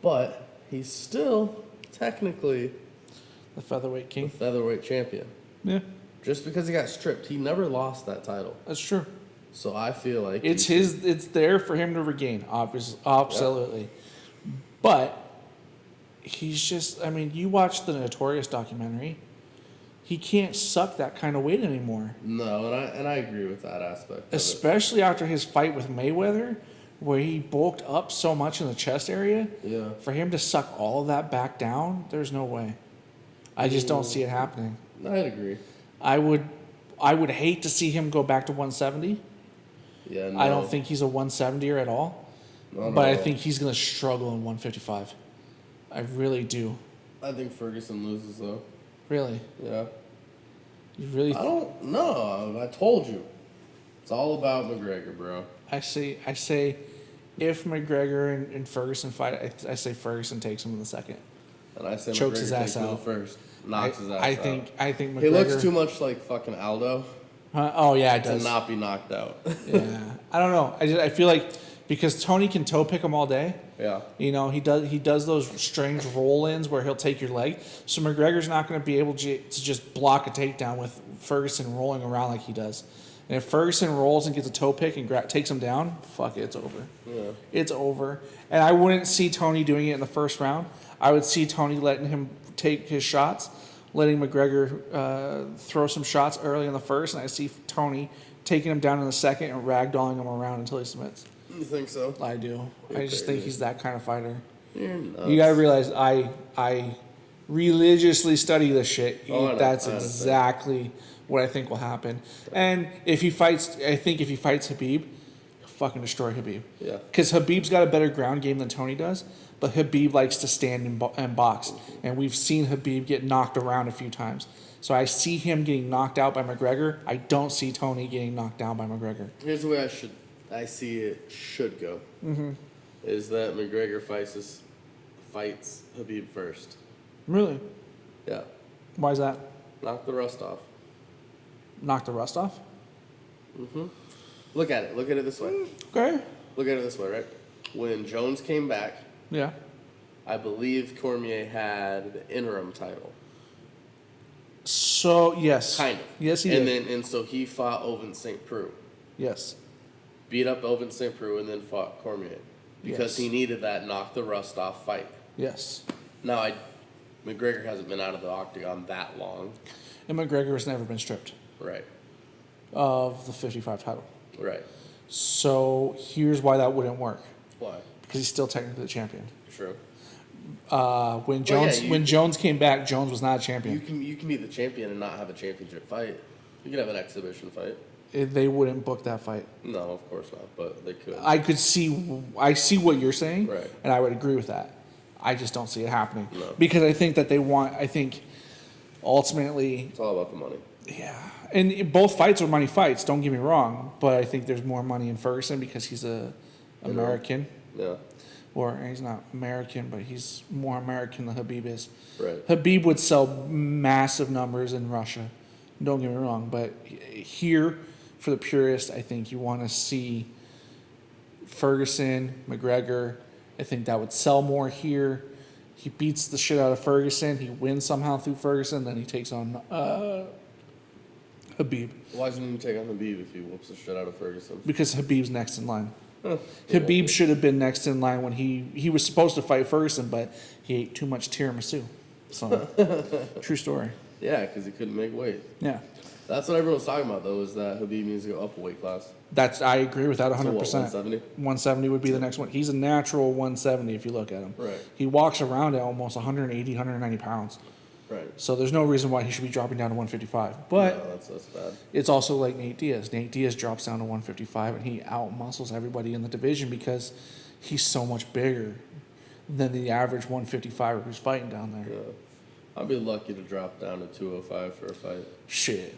But he's still technically The featherweight king. the featherweight champion. Yeah, Just because he got stripped, he never lost that title. that's true. So I feel like It's there for him to regain, obviously, absolutely. But he's just, I mean, you watch the Notorious documentary. He can't suck that kind of weight anymore. No, and I agree with that aspect. Especially after his fight with Mayweather, where he bulked up so much in the chest area. Yeah. For him to suck all of that back down, there's no way. I just don't see it happening. I'd agree. I would hate to see him go back to 170. Yeah, no. I don't think he's a 170er at all. No, but I think he's going to struggle in 155. I really do. I think Ferguson loses though. Really? Yeah. You really? I don't know. I told you. It's all about McGregor, bro. I say, if McGregor and Ferguson fight, I say Ferguson takes him in the second. And I say Chokes McGregor his ass takes him out. the first. Knocks his ass out. I think McGregor. He looks too much like fucking Aldo Oh yeah, it to does. not be knocked out. Yeah, I don't know. I feel like because Tony can toe pick him all day. Yeah. You know, he does those strange roll-ins where he'll take your leg. So McGregor's not going to be able to just block a takedown with Ferguson rolling around like he does. And if Ferguson rolls and gets a toe pick and takes him down, fuck it, it's over. Yeah. It's over. And I wouldn't see Tony doing it in the first round. I would see Tony letting him take his shots, letting McGregor throw some shots early in the first, and I see Tony taking him down in the second and ragdolling him around until he submits. You think so? I do. You're I just crazy. think he's that kind of fighter. You're nuts. You gotta realize I religiously study this shit. Oh, I know. That's I exactly what I think will happen. And if he fights Habib, he'll fucking destroy Habib. Yeah. Because Habib's got a better ground game than Tony does, but Habib likes to stand and box. And we've seen Habib get knocked around a few times. So I see him getting knocked out by McGregor. I don't see Tony getting knocked down by McGregor. Here's the way I see it should go. Mm-hmm. Is that McGregor fights Habib first. Really? Yeah. Why is that? Knock the rust off. Knock the rust off? Look at it. Look at it this way. Okay. Look at it this way, right? When Jones came back, Yeah. I believe Cormier had the interim title. So, yes. Kind of. Yes, he did. And so he fought Ovince St. Preux. Yes. Beat up Ovince St. Preux and then fought Cormier. Because Yes. he needed that knock the rust off fight. Yes. Now, McGregor hasn't been out of the octagon that long. And McGregor has never been stripped Right. of the 55 title. Right. So here's why that wouldn't work. Why? Because he's still technically the champion. True. When Jones yeah, when Jones came back, Jones was not a champion. You can be the champion and not have a championship fight. You can have an exhibition fight. They wouldn't book that fight. No, of course not, but they could. I see what you're saying, Right. and I would agree with that. I just don't see it happening. No. Because I think that I think ultimately, It's all about the money. yeah. And both fights are money fights, don't get me wrong, but I think there's more money in Ferguson because he's a American. Yeah. or he's not American, but he's more American than Khabib is. Right. Khabib would sell massive numbers in Russia. Don't get me wrong, but here, for the purist, I think you want to see Ferguson, McGregor. I think that would sell more here. He beats the shit out of Ferguson. He wins somehow through Ferguson. Then he takes on Khabib. Why doesn't he take on Habib if he whoops the shit out of Ferguson? Because Habib's next in line. Huh. Habib should have been next in line when he was supposed to fight Ferguson, but he ate too much tiramisu. So, true story. Yeah, because he couldn't make weight. Yeah. That's what everyone's talking about, though, is that Habib needs to go up a weight class. I agree with that 100%. So what, 170? 170 would be the next one. He's a natural 170 if you look at him. Right. He walks around at almost 180, 190 pounds. Right. So there's no reason why he should be dropping down to 155. But No, that's bad. it's also like Nate Diaz. Nate Diaz drops down to 155 and he out-muscles everybody in the division because he's so much bigger than the average 155er who's fighting down there. Yeah. I'd be lucky to drop down to 205 for a fight. Shit.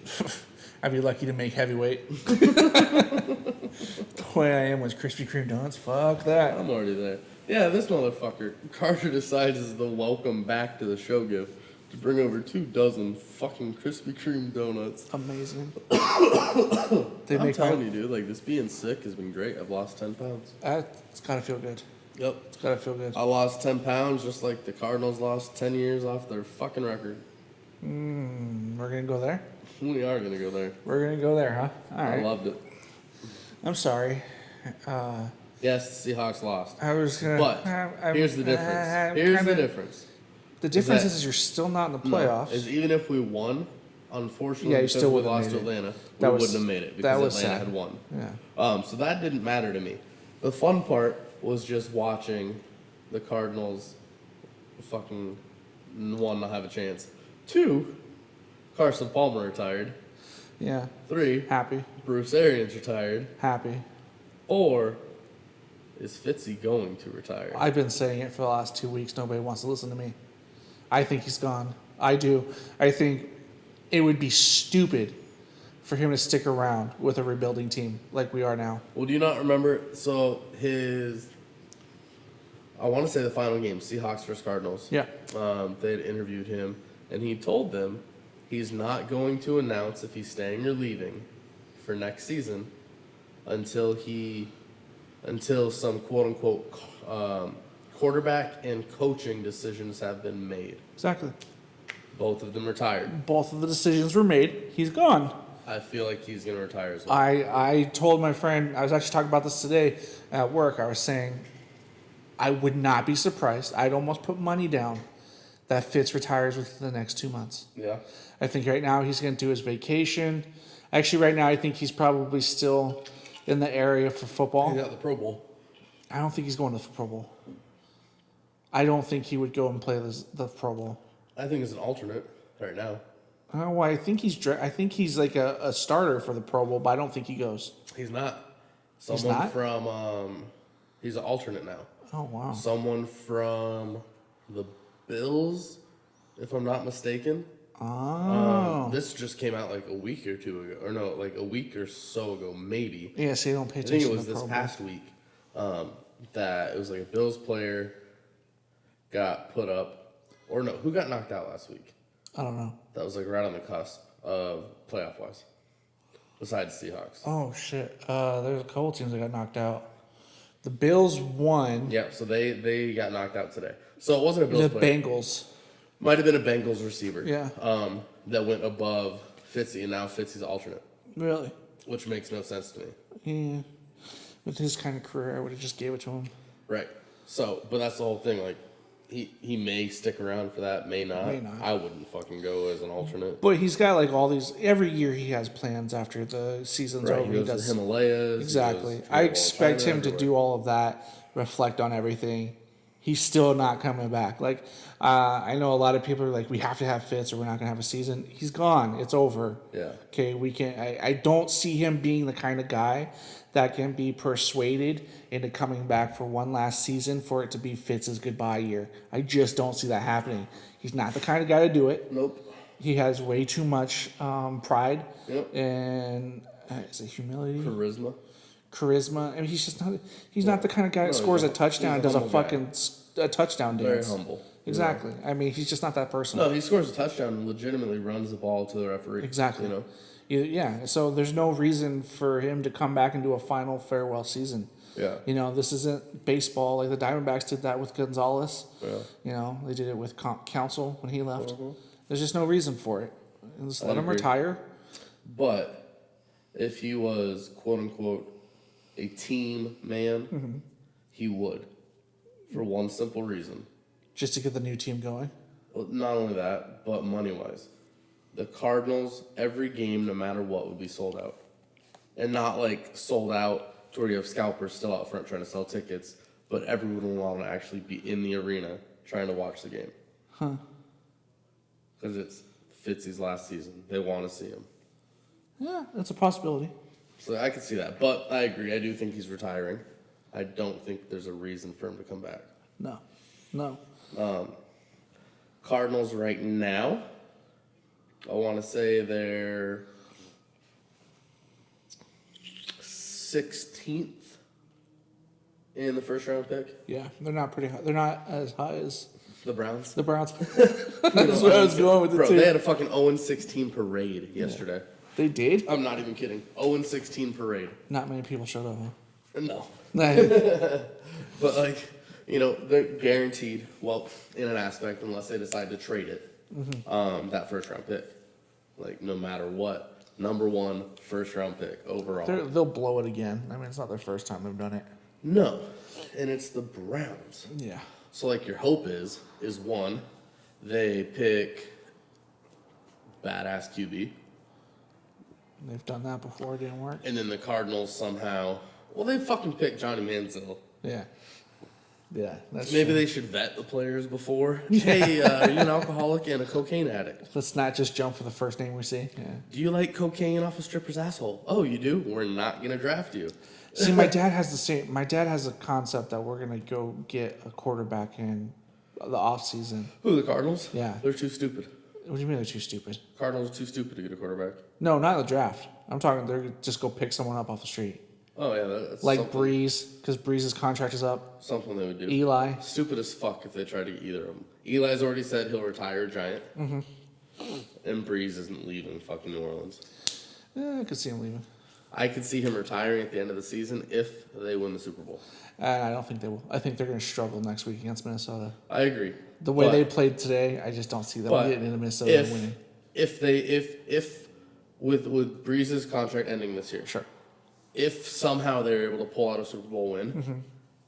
I'd be lucky to make heavyweight. The way I am with Krispy Kreme donuts, fuck that. I'm already there. Yeah, this motherfucker, Carter decides as the welcome back to the show gift to bring over 24 fucking Krispy Kreme donuts. Amazing. I'm telling you, dude, like, this being sick has been great. I've lost 10 pounds. It's gotta feel good. Yep. It's gotta feel good. I lost 10 pounds just like the Cardinals lost 10 years off their fucking record. We're gonna go there? We are going to go there. We're gonna go there, huh? All right. I loved it. I'm sorry. Yes, the Seahawks lost. I was gonna. But here's the difference. Here's the difference. The difference is you're still not in the playoffs. No, is even if we won, unfortunately, Yeah, you because still we wouldn't lost to have made it. Atlanta, That we was- wouldn't have made it that because was Atlanta sad. had won. Yeah. So that didn't matter to me. The fun part was just watching the Cardinals fucking, one, not have a chance. 2, Carson Palmer retired. Yeah. 3, Happy. Bruce Arians retired. Happy. 4, is Fitzy going to retire? I've been saying it for the last 2 weeks. Nobody wants to listen to me. I think he's gone. I do. I think it would be stupid for him to stick around with a rebuilding team like we are now. Well, do you not remember? So I want to say the final game, Seahawks versus Cardinals. Yeah. They had interviewed him, and he told them he's not going to announce if he's staying or leaving for next season until some quote unquote quarterback and coaching decisions have been made. Exactly. Both of them retired. Both of the decisions were made. He's gone. I feel like he's going to retire as well. I told my friend, I was actually talking about this today at work. I was saying, I would not be surprised. I'd almost put money down that Fitz retires within the next 2 months. Yeah. I think right now he's going to do his vacation. Actually, right now I think he's probably still in the area for football. He got the Pro Bowl. I don't think he's going to the Pro Bowl. I don't think he would go and play the Pro Bowl. I think it's an alternate right now. Oh, I think he's like a starter for the Pro Bowl, but I don't think he goes. He's not. He's not? He's an alternate now. Oh, wow. Someone from the Bills, if I'm not mistaken. Oh. This just came out like a week or two ago. Or no, like a week or so ago, maybe. Yeah, so you don't pay I think attention it was to the this Pro Bowl. past week that it was like a Bills player got put up. Or no, who got knocked out last week? I don't know. That was like right on the cusp of playoff-wise. Besides Seahawks. Oh, shit. There's a couple teams that got knocked out. The Bills won. Yeah, so they got knocked out today. So it wasn't a Bills The player. Bengals. Might have been a Bengals receiver. Yeah. That went above Fitzy, and now Fitzy's alternate, Really? which makes no sense to me. Yeah. With his kind of career, I would have just gave it to him. Right. So, but that's the whole thing. Like, he may stick around for that, may not. May not. I wouldn't fucking go as an alternate. But he's got like all these. Every year he has plans after the season's Right. over. He goes to the Himalayas. he Exactly. goes to I China, expect him to everywhere. do all of that, reflect on everything. He's still not coming back. Like, I know a lot of people are like, we have to have Fitz or we're not going to have a season. He's gone. It's over. Yeah. Okay, we can't. I don't see him being the kind of guy that can be persuaded into coming back for one last season for it to be Fitz's goodbye year. I just don't see that happening. He's not the kind of guy to do it. Nope. He has way too much pride Yep. and is it humility? Charisma. charisma. I mean, he's just not. He's not the kind of guy that scores a touchdown and does a touchdown dance. Very humble. Exactly. I mean, he's just not that person. No, he scores a touchdown and legitimately runs the ball to the referee. Exactly. You know. Yeah. So there's no reason for him to come back and do a final farewell season. Yeah. You know, this isn't baseball. Like the Diamondbacks did that with Gonzalez. Yeah. You know, they did it with Counsell when he left. Mm-hmm. There's just no reason for it. Just let him agree. retire. But if he was quote unquote a team man, he would, for one simple reason. Just to get the new team going. Well, not only that, but money wise, the Cardinals every game, no matter what, would be sold out, and not like sold out to where you have scalpers still out front trying to sell tickets, but everyone will want to actually be in the arena trying to watch the game. Huh. Because it's Fitzy's last season. They want to see him. Yeah, that's a possibility. So I can see that. But I agree. I do think he's retiring. I don't think there's a reason for him to come back. No. Cardinals right now, I want to say they're 16th in the first round pick. Yeah, they're not pretty high. They're not as high as The Browns. the Browns. That's where I was going with it, Bro, too. they had a fucking 0-16 parade yesterday. They did? I'm not even kidding. 0-16 parade. Not many people showed up, huh? No. Yeah. But, like, you know, they're guaranteed, well, in an aspect, unless they decide to trade it, that first round pick. Like, no matter what, number one first round pick overall. They'll blow it again. I mean, it's not their first time they've done it. No. And it's the Browns. Yeah. So, like, your hope is one, they pick badass QB. They've done that before. It didn't work. And then the Cardinals somehow, well, they fucking picked Johnny Manziel. Yeah. Yeah. That's Maybe true. they should vet the players before. Hey, are you an alcoholic and a cocaine addict? Let's not just jump for the first name we see. Yeah. Do you like cocaine off a stripper's asshole? Oh, you do? We're not going to draft you. See, my dad has the same. My dad has a concept that we're gonna go get a quarterback in the off season. Who, the Cardinals? Yeah. They're too stupid. What do you mean they're too stupid? Cardinals are too stupid to get a quarterback. No, not in the draft. I'm talking they're just go pick someone up off the street. Oh, yeah. That's Like something, Breeze, because Breeze's contract is up. something they would do. Eli. Stupid as fuck if they try to get either of them. Eli's already said he'll retire Giant. Mm-hmm. And Breeze isn't leaving fucking New Orleans. Yeah, I could see him leaving. I could see him retiring at the end of the season if they win the Super Bowl. I don't think they will. I think they're going to struggle next week against Minnesota. I agree. The way But- they played today, I just don't see them but getting into Minnesota and winning. If with Breeze's contract ending this year, Sure. if somehow they're able to pull out a Super Bowl win,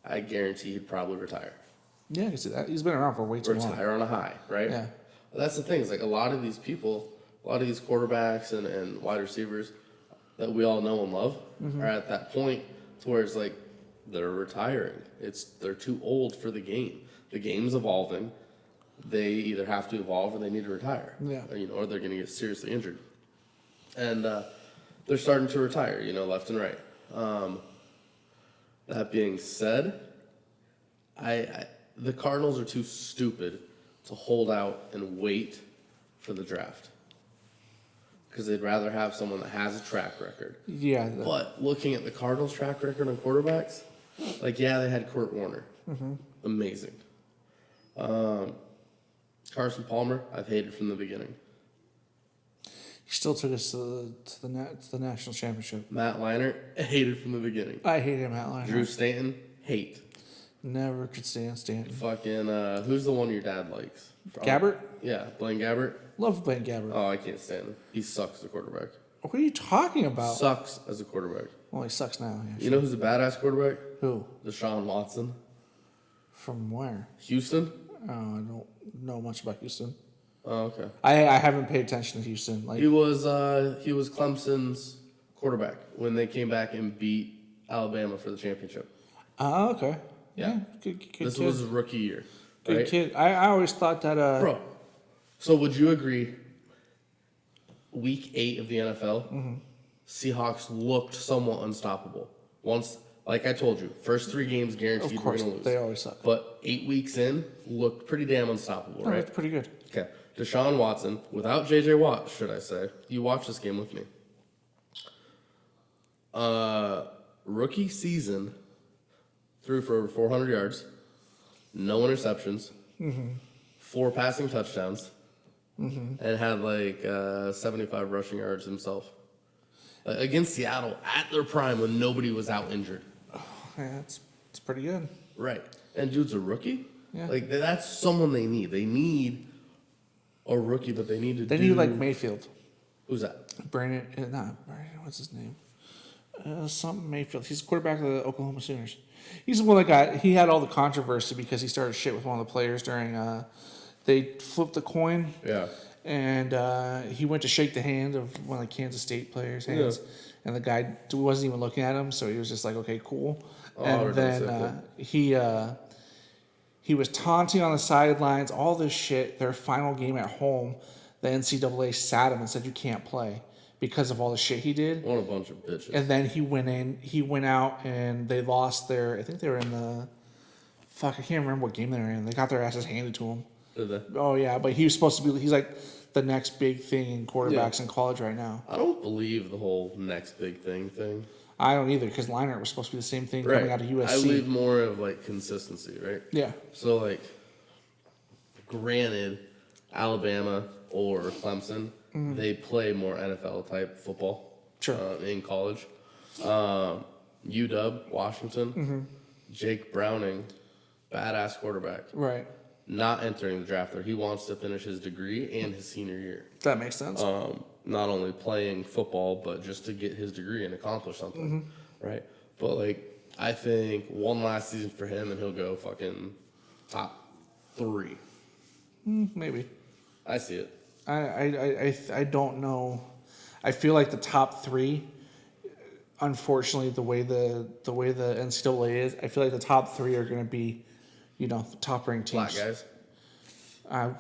I guarantee he'd probably retire. Yeah, I can see that. He's been around for way too long. Retire on a high, right? Yeah. That's the thing. Is like a lot of these people, a lot of these quarterbacks and wide receivers that we all know and love are at that point to where it's like they're retiring. They're too old for the game. The game's evolving. They either have to evolve or they need to retire. Yeah. Or they're going to get seriously injured. And they're starting to retire, left and right. That being said, the Cardinals are too stupid to hold out and wait for the draft. Because they'd rather have someone that has a track record. Yeah. But looking at the Cardinals' track record on quarterbacks, they had Kurt Warner. Amazing. Carson Palmer, I've hated from the beginning. He still took us to the national championship. Matt Leinart, hated from the beginning. I hate him, Matt Leinart. Drew Stanton, hate. Never could stand Stanton. Fucking, who's the one your dad likes? Gabbert? Yeah, Blaine Gabbert. Love Blaine Gabbert. Oh, I can't stand him. He sucks as a quarterback. What are you talking about? Sucks as a quarterback. Well, he sucks now. Yeah, You know who's a badass quarterback? Who? Deshaun Watson. From where? Houston? Oh, I don't know much about Houston. Oh, okay. I haven't paid attention to Houston. He was Clemson's quarterback when they came back and beat Alabama for the championship. Oh, okay. Yeah. Good This kid. was his rookie year. Good Right? kid. I always thought that. Bro, so would you agree? Week 8 of the NFL, Seahawks looked somewhat unstoppable. Once, like I told you, first 3 games guaranteed Of course, we're gonna lose. they always suck. But 8 weeks in, looked pretty damn unstoppable, Oh, right? that's pretty good. Okay. Deshaun Watson, without J.J. Watt, should I say. You watch this game with me. rookie season, threw for over 400 yards, no interceptions, 4 passing touchdowns, and had like 75 rushing yards himself. Against Seattle at their prime when nobody was out injured. Yeah, it's pretty good. Right. And dude's a rookie? Yeah. Like, that's someone they need. They need a rookie, but they need to They need like Mayfield. Who's that? Brandon, what's his name? Something Mayfield. He's the quarterback of the Oklahoma Sooners. He's the one that he had all the controversy because he started shit with one of the players during, they flipped the coin. Yeah. And he went to shake the hand of one of the Kansas State players' hands. Yeah. And the guy wasn't even looking at him, so he was just like, okay, cool. And then he was taunting on the sidelines, all this shit. Their final game at home, the NCAA sat him and said, you can't play because of all the shit he did. What a bunch of bitches. And then he went out and they lost I think they were in I can't remember what game they were in. They got their asses handed to them. Did they? Oh, yeah, but he was supposed to be, he's like the next big thing in quarterbacks in college right now. I don't believe the whole next big thing. I don't either, because Leinart was supposed to be the same thing coming out of USC. I believe more of like consistency, right? Yeah. So like, granted, Alabama or Clemson, they play more NFL type football. Sure. In college. UW, Washington, Jake Browning, badass quarterback. Right. Not entering the draft there. He wants to finish his degree and his senior year. That makes sense. Not only playing football, but just to get his degree and accomplish something, right? But like, I think one last season for him, and he'll go fucking top 3. Maybe. I see it. I don't know. I feel like the top 3. Unfortunately, the way the NCAA is, I feel like the top 3 are going to be, the top ranked teams. Black guys. I'm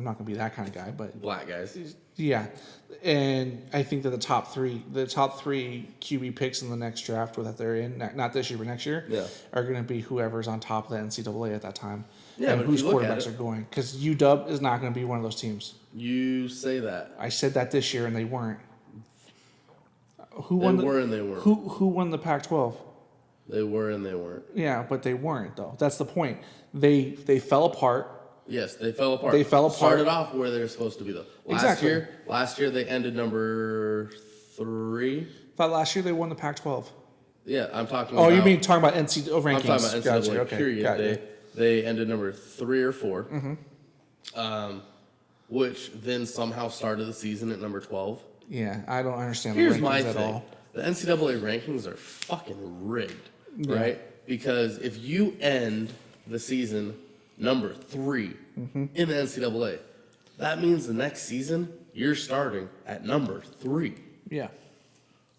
not going to be that kind of guy, but Black guys. Yeah, and I think that the top three QB picks in the next draft that they're in, not this year but next year, are going to be whoever's on top of the NCAA at that time. Yeah, and whose quarterbacks are going, because UW is not going to be one of those teams. You say that. I said that this year, and they weren't. They were and they weren't. Who won the Pac-12? They were and they weren't. Yeah, but they weren't though. That's the point. They fell apart. Yes, they fell apart. They fell apart. Started off where they were supposed to be though. Last year they ended number 3. Thought last year they won the Pac-12. Yeah, I'm talking. Oh, you mean talking about NCAA rankings? I'm talking about NCAA Gotcha. Okay. period. They ended number 3 or 4, which then somehow started the season at number 12. Yeah, I don't understand Here's the rankings my at thing. all. The NCAA rankings are fucking rigged, right? Because if you end the season number 3 in the NCAA, that means the next season you're starting at number 3. Yeah.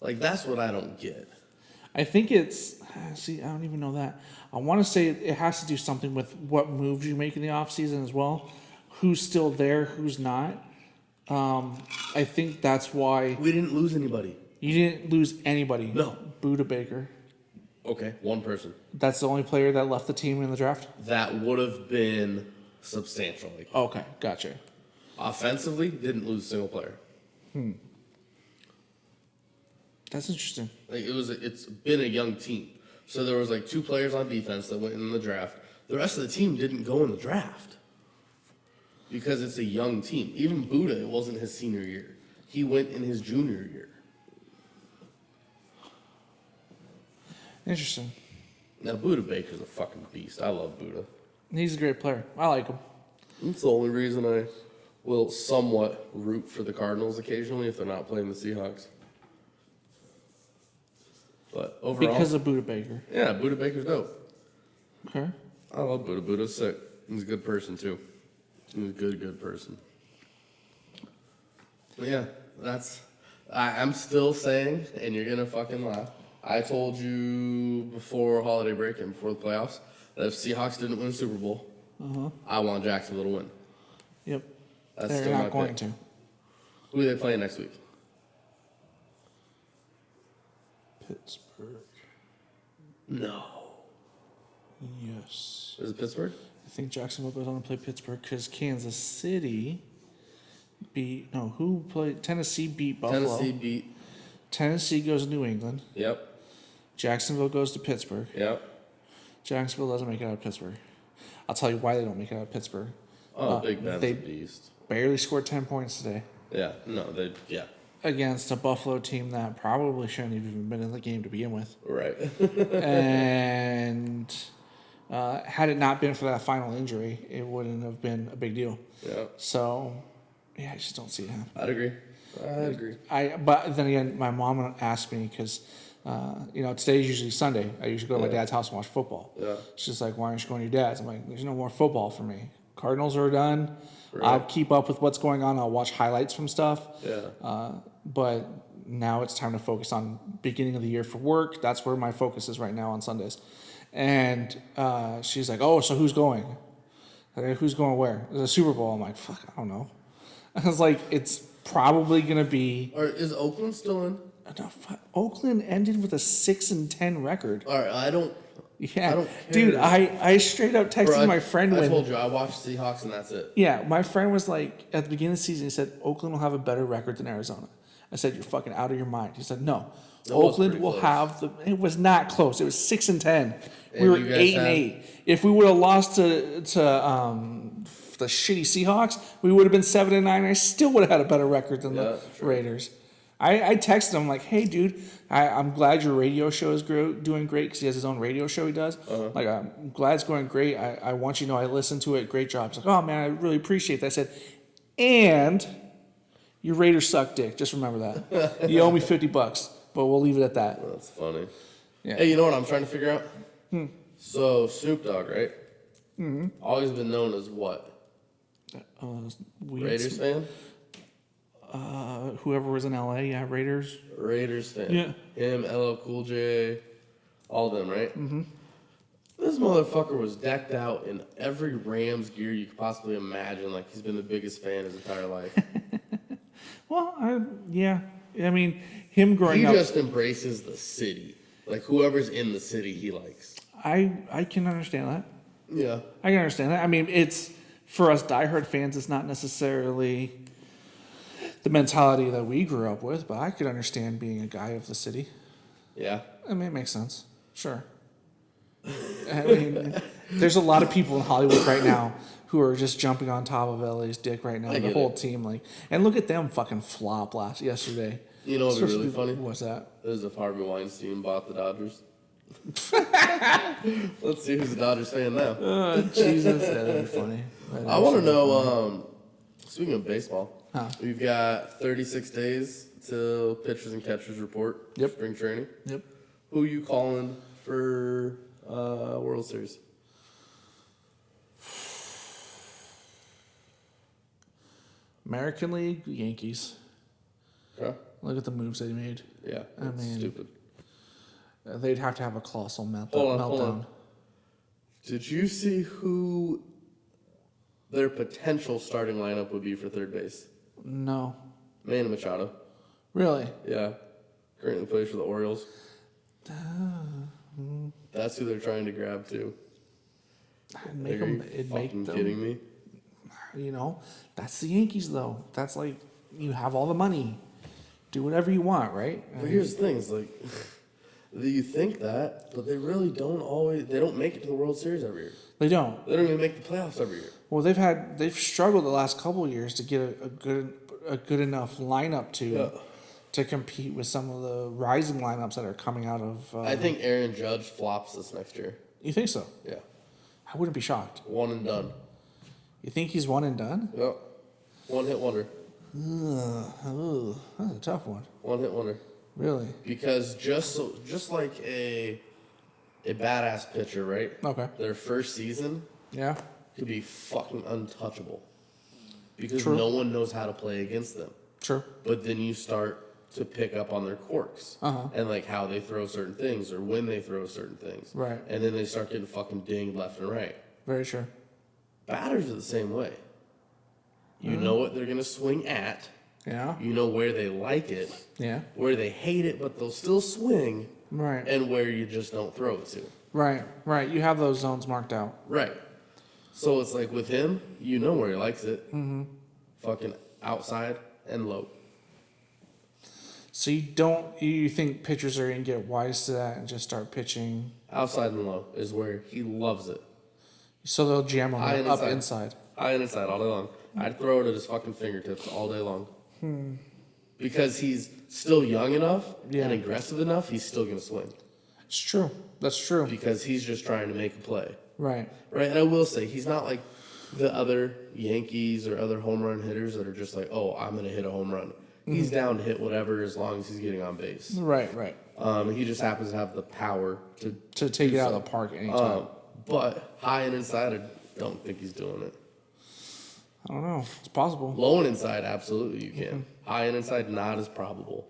Like, that's what I don't get. I think it's, I don't even know that. I want to say it has to do something with what moves you make in the offseason as well. Who's still there, who's not. I think that's why. We didn't lose anybody. You didn't lose anybody. No. Buda Baker. Okay, one person. That's the only player that left the team in the draft? That would have been substantial. Okay, gotcha. Offensively, didn't lose a single player. That's interesting. Like, it's been a young team. So there was 2 players on defense that went in the draft. The rest of the team didn't go in the draft because it's a young team. Even Buda, it wasn't his senior year. He went in his junior year. Interesting. Now, Buda Baker's a fucking beast. I love Buda. He's a great player. I like him. That's the only reason I will somewhat root for the Cardinals occasionally if they're not playing the Seahawks. But overall, Because of Buda Baker. yeah, Buda Baker's dope. Okay. I love Buda. Buda's sick. He's a good person, too. He's a good person. But yeah, I'm still saying, and you're going to fucking laugh, I told you before holiday break and before the playoffs that if Seahawks didn't win the Super Bowl, I want Jacksonville to win. Yep. That's They're still not my going pick. to. Who are they playing next week? Pittsburgh. No. Yes. Is it Pittsburgh? I think Jacksonville goes on to play Pittsburgh because Kansas City Tennessee beat Buffalo. Tennessee beat. Tennessee goes to New England. Yep. Jacksonville goes to Pittsburgh. Yep. Jacksonville doesn't make it out of Pittsburgh. I'll tell you why they don't make it out of Pittsburgh. Oh, Big Ben's they a beast. barely scored 10 points today Yeah. No, yeah. against a Buffalo team that probably shouldn't have even been in the game to begin with. Right. And had it not been for that final injury, it wouldn't have been a big deal. Yeah. So, yeah, I just don't see it happen. I'd agree. But then again, my mom asked me because, today's usually Sunday. I usually go to my dad's house and watch football. Yeah. She's like, why aren't you going to your dad's? I'm like, there's no more football for me. Cardinals are done. Right. I'll keep up with what's going on. I'll watch highlights from stuff. Yeah. But now it's time to focus on beginning of the year for work. That's where my focus is right now on Sundays. And she's like, oh, so who's going? Like, who's going where? There's a Super Bowl. I'm like, fuck, I don't know. I was like, it's probably going to be... Or is Oakland still in? No, Oakland ended with a 6-10 record. All right, I don't care. Dude, I straight up texted my friend I told you, I watched Seahawks and that's it. Yeah, my friend was like, at the beginning of the season, he said, Oakland will have a better record than Arizona. I said, you're fucking out of your mind. He said, no. Oakland will have the... It was not close. It was 6-10. We were 8-8. If we would have lost to the shitty Seahawks, we would have been 7-9. I still would have had a better record than the Raiders. I texted him like, hey, dude, I'm glad your radio show is doing great because he has his own radio show he does. Like, I'm glad it's going great. I want you to know I listened to it. Great job. He's like, oh, man, I really appreciate that. I said, and your Raiders suck dick. Just remember that. You owe me $50, but we'll leave it at that. That's funny. Yeah. Hey, you know what I'm trying to figure out? So, Snoop Dogg, right? Mm-hmm. Always been known as what? Raiders fan? Whoever was in LA, yeah, Raiders. Raiders fan. Yeah. Him, LL Cool J, all of them, right? Mm-hmm. This motherfucker was decked out in every Rams gear you could possibly imagine. Like, he's been the biggest fan his entire life. Well, yeah. I mean, him growing up... He just embraces the city. Like, whoever's in the city, he likes. I can understand that. Yeah. I can understand that. I mean, it's... For us diehard fans, it's not necessarily the mentality that we grew up with, but I could understand being a guy of the city. Yeah. I mean, it makes sense. Sure. I mean, there's a lot of people in Hollywood right now who are just jumping on top of LA's dick right now. The whole team, like, and look at them fucking flop yesterday. You know what's really funny? What's that? Is if Harvey Weinstein bought the Dodgers. Let's see who's a Dodgers fan now. Oh, Jesus, that'd be funny. I want to know, speaking of baseball, we've got 36 days till pitchers and catchers report. Yep. Spring training. Yep. Who you calling for World Series? American League, Yankees. Okay. Look at the moves they made. Yeah, I mean, stupid. They'd have to have a colossal meltdown. Hold on. Did you see who their potential starting lineup would be for third base? No. Manny Machado. Really? Yeah. Currently plays for the Orioles. That's who they're trying to grab too. It'd make them. Kidding me? You know, that's the Yankees though. That's like, you have all the money. Do whatever you want, right? But here's the thing, it's like, you think that, but they really they don't make it to the World Series every year. They don't. They don't even make the playoffs every year. Well, they've struggled the last couple of years to get a good enough lineup to compete with some of the rising lineups that are coming out of. I think Aaron Judge flops this next year. You think so? Yeah. I wouldn't be shocked. One and done. You think he's one and done? Yep. One hit wonder. That's a tough one. One hit wonder. Really? Because just like a badass pitcher, right? Okay. Their first season could be fucking untouchable. Because no one knows how to play against them. True. But then you start to pick up on their quirks. And like how they throw certain things or when they throw certain things. Right. And then they start getting fucking dinged left and right. Very sure. Batters are the same way. You know what they're going to swing at. Yeah. You know where they like it. Yeah. Where they hate it, but they'll still swing. Right. And where you just don't throw it to. Right. You have those zones marked out. Right. So it's like with him, you know where he likes it. Mm-hmm. Fucking outside and low. So you think pitchers are going to get wise to that and just start pitching? Outside and low is where he loves it. So they'll jam him High and up inside. High and inside all day long. I'd throw it at his fucking fingertips all day long. Because he's still young enough and aggressive enough, he's still going to swing. It's true. That's true. Because he's just trying to make a play. Right. Right, and I will say, he's not like the other Yankees or other home run hitters that are just like, oh, I'm going to hit a home run. He's down to hit whatever as long as he's getting on base. Right. He just happens to have the power to take it out of the park anytime. But high and inside, I don't think he's doing it. I don't know. It's possible. Low and inside, absolutely you can. High and inside, not as probable.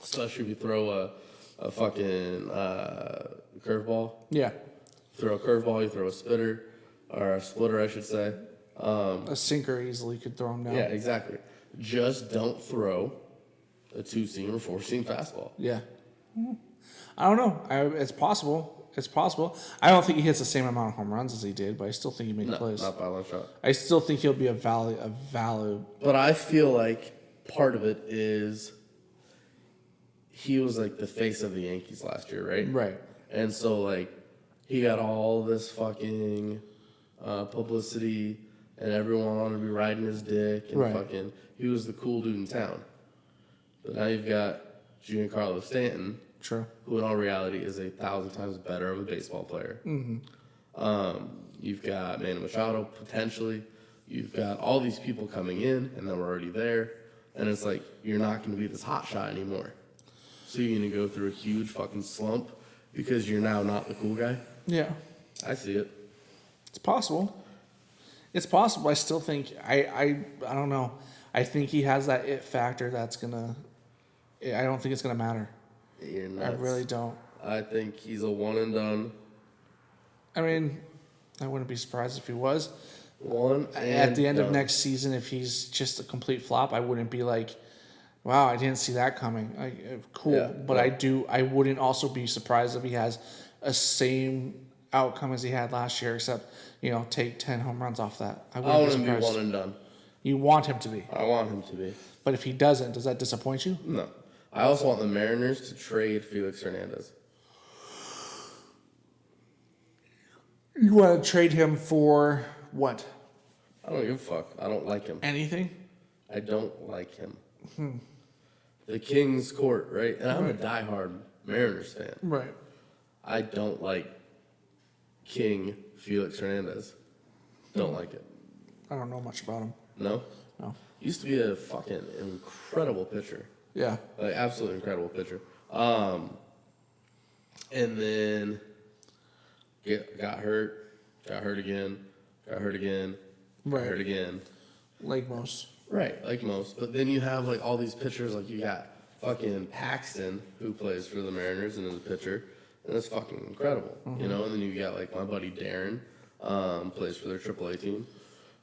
Especially if you throw a fucking curveball. Yeah. Throw a curveball, you throw a spitter, or a splitter, I should say. A sinker easily could throw him down. Yeah, exactly. Just don't throw a 2-seam or 4-seam fastball. Yeah. I don't know. It's possible. It's possible. I don't think he hits the same amount of home runs as he did, but I still think he makes plays. Not by a long shot. I still think he'll be a valid. But I feel like part of it is he was like the face of the Yankees last year, right? Right. And so like he got all this fucking publicity, and everyone wanted to be riding his dick, and fucking he was the cool dude in town. But now you've got Giancarlo Stanton. True. Who in all reality is 1,000 times better of a baseball player. You've got Manny Machado, potentially. You've got all these people coming in, and then we're already there. And it's like, you're not going to be this hot shot anymore. So you're going to go through a huge fucking slump because you're now not the cool guy? Yeah. I see it. It's possible. It's possible. I still think, I don't know. I think he has that it factor that's going to, I don't think it's going to matter. You're nuts. I really don't. I think he's a one and done. I mean, I wouldn't be surprised if he was. At the end of next season, if he's just a complete flop, I wouldn't be like, wow, I didn't see that coming. Cool. Yeah, but I wouldn't also be surprised if he has a same outcome as he had last year, except, take 10 home runs off that. I want him to be one and done. You want him to be. I want him to be. But if he doesn't, does that disappoint you? No. I also want the Mariners to trade Felix Hernandez. You want to trade him for what? I don't give a fuck. I don't like him. Anything? I don't like him. The King's Court, right? And I'm a diehard Mariners fan. Right. I don't like King Felix Hernandez. Don't like it. I don't know much about him. No? No. Used to be a fucking incredible pitcher. Yeah. Like, absolutely incredible pitcher. And then got hurt again, got hurt again, right. got hurt again. Like most. Right, like most. But then you have like all these pitchers, like you got fucking Paxton, who plays for the Mariners and is a pitcher, and it's fucking incredible, And then you got like my buddy Darren, plays for their AAA team.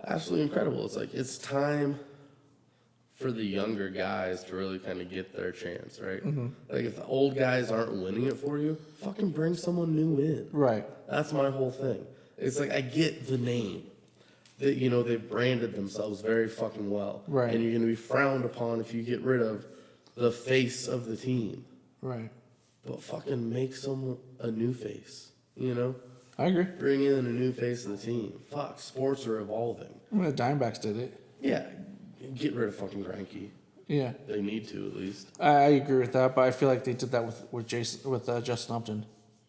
Absolutely incredible. It's like, it's time for the younger guys to really kind of get their chance, right? Like, if the old guys aren't winning it for you, fucking bring someone new in. Right. That's my whole thing. It's like, I get the name. That, they've branded themselves very fucking well. Right. And you're going to be frowned upon if you get rid of the face of the team. Right. But fucking make someone a new face, I agree. Bring in a new face of the team. Fuck, sports are evolving. I mean, the Diamondbacks did it. Yeah. Get rid of fucking Greinke. Yeah. They need to, at least. I agree with that, but I feel like they did that with Justin Upton.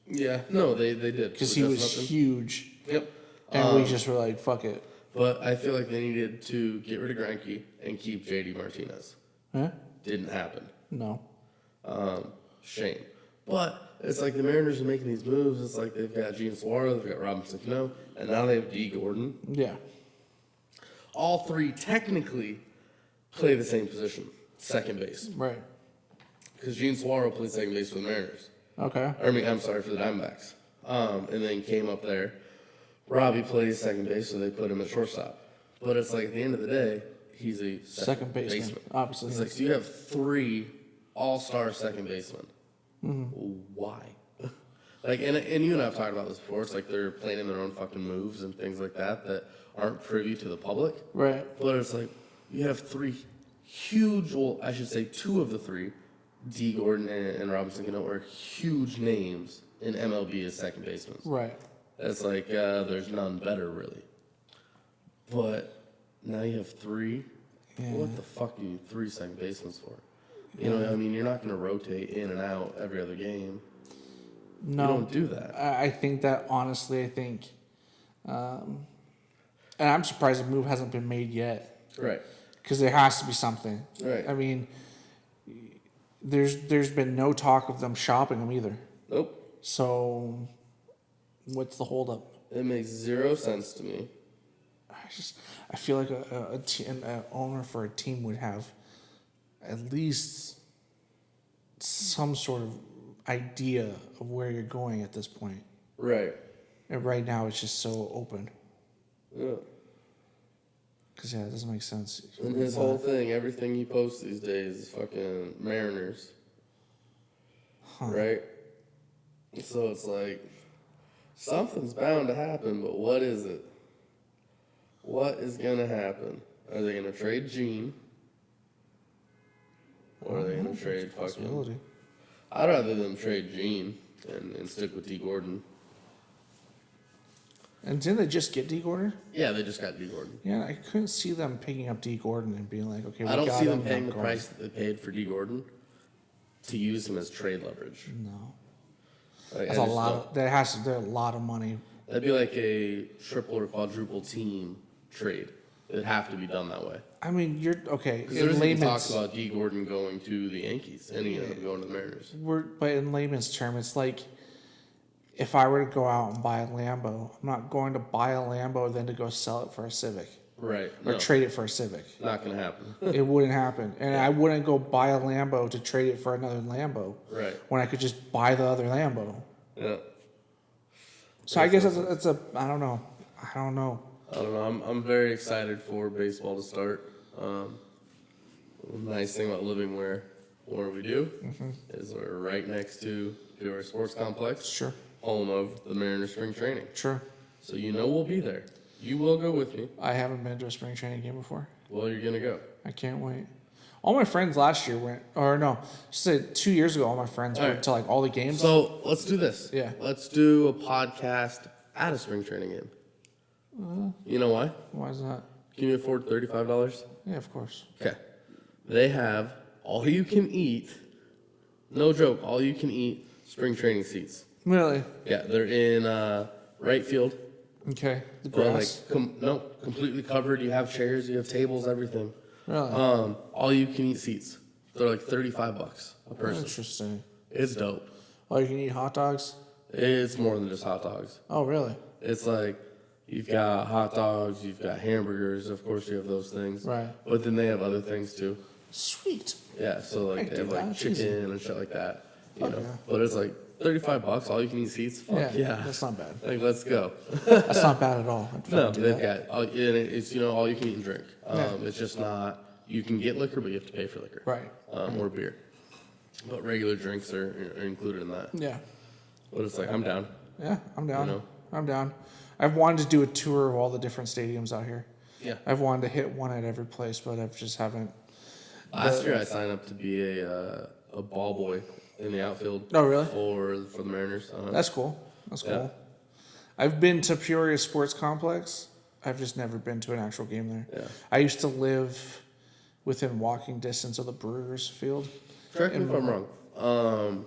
Yeah. No, they did. Because he was huge. Yep. And we just were like, fuck it. But I feel like they needed to get rid of Greinke and keep JD Martinez. Huh? Didn't happen. No. Shame. But it's like the Mariners are making these moves. It's like they've got Gene Suarez, they've got Robinson Cano, and now they have D. Gordon. Yeah. All three technically play the same position, second base. Right. Because Gene Suarez played second base for the Mariners. Okay. I'm sorry, for the Diamondbacks. And then came up there. Robbie plays second base, so they put him at shortstop. But it's like, at the end of the day, he's a second baseman. Obviously. It's like, so you have 3 all-star second basemen. Why? Like, and you and I have talked about this before. It's like they're planning their own fucking moves and things like that aren't privy to the public. Right. But it's like, you have 3 huge, well, I should say 2 of the 3 D. Gordon and Robinson Cano are huge names in MLB as second basemen. Right. It's like there's none better, really. But now you have three. Yeah. What the fuck do you need 3 second basemen for? You know, I mean, you're not going to rotate in and out every other game. No. You don't do that. I think that, honestly, and I'm surprised the move hasn't been made yet. Right. Because there has to be something. Right. I mean, there's been no talk of them shopping them either. Nope. So, what's the holdup? It makes 0 sense to me. I feel like an owner for a team would have at least some sort of idea of where you're going at this point. Right. And right now, it's just so open. Yeah. Because, it doesn't make sense. And his whole thing, everything he posts these days is fucking Mariners. Huh. Right? So it's like, something's bound to happen, but what is it? What is going to happen? Are they going to trade Gene? Or are they going to trade fucking... I'd rather them trade Gene and stick with D. Gordon. And didn't they just get D. Gordon? Yeah, they just got D. Gordon. Yeah, I couldn't see them picking up D. Gordon and being like, okay, we I don't got see him, them paying now the go. price that they paid for D. Gordon to use him as trade leverage. No. Like, That's a lot. There's a lot of money. That'd be like a triple or quadruple team trade. It'd have to be done that way. I mean, you're okay. Because there's even talks about D. Gordon going to the Yankees and he ended up going to the Mariners. But in layman's term, it's like if I were to go out and buy a Lambo, I'm not going to buy a Lambo then to go sell it for a Civic. Right. Or trade it for a Civic. Not going to happen. It wouldn't happen. And I wouldn't go buy a Lambo to trade it for another Lambo. Right. When I could just buy the other Lambo. Yeah. So I guess it's a I don't know. I don't know. I'm very excited for baseball to start. Nice thing about living where we do is we're right next to our sports complex. Sure. Home of the Mariners spring training. Sure. So we'll be there. You will go with me. I haven't been to a spring training game before. Well, you're gonna go. I can't wait. All my friends last year went, or no, just 2 years ago, all my friends went to like all the games. So let's do this. Yeah. Let's do a podcast at a spring training game. You know why? Why is that? Can you afford $35? Yeah, of course. Okay. They have all you can eat, no joke, all you can eat spring training seats. Really? Yeah, they're in right field. Okay. The They're grass. Completely covered. You have chairs, you have tables, everything. Really? All you can eat seats. They're like $35 a person. Interesting. It's dope. Oh, you can eat hot dogs? It's more than just hot dogs. Oh, really? It's like you've got hot dogs, you've got hamburgers, of course you have those things. Right. But then they have other things too. Sweet. Yeah, so like they have like chicken and shit like that. You know. Yeah. But it's like $35, all you can eat seats. Fuck yeah. That's not bad. Like let's go. That's not bad at all. No, they've got and it's all you can eat and drink. It's just not you can get liquor, but you have to pay for liquor. Right. Or beer. But regular drinks are included in that. Yeah. But it's like I'm down. Yeah, I'm down. You know? I'm down. I've wanted to do a tour of all the different stadiums out here. Yeah. I've wanted to hit one at every place, but I just haven't. Last year I signed up to be a ball boy in the outfield. Oh, really? For the Mariners. That's cool. That's cool. Yeah. I've been to Peoria Sports Complex. I've just never been to an actual game there. Yeah. I used to live within walking distance of the Brewers field. Correct me if I'm wrong.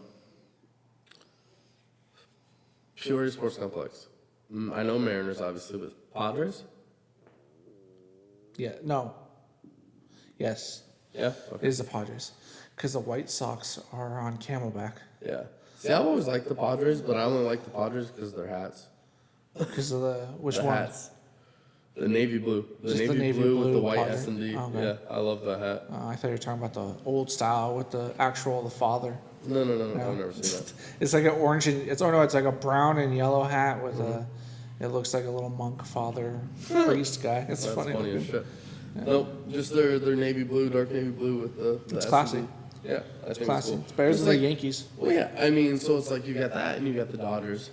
Peoria Sports Complex. I know Mariners, obviously, but Padres? Yeah, no. Yes. Yeah? It Okay. is the Padres. Because the White Sox are on Camelback. Yeah. See, I've always liked the Padres, but I only like the Padres because of their hats. Because of the, which The one? hats. The navy blue. The Just navy, the navy blue with the blue white Padre? S&D. Oh, okay. Yeah, I love that hat. I thought you were talking about the old style with the father. No. I've never seen that. It's like an orange and it's like a brown and yellow hat with a. It looks like a little monk father priest guy. It's That's funny. funny as shit. Nope, just their navy blue, dark navy blue with the It's S&D. classy. Yeah, I think Classy. it's cool. It's better It's than like, the Yankees. Well, yeah, I mean, so it's like you got that and you got the Dodgers.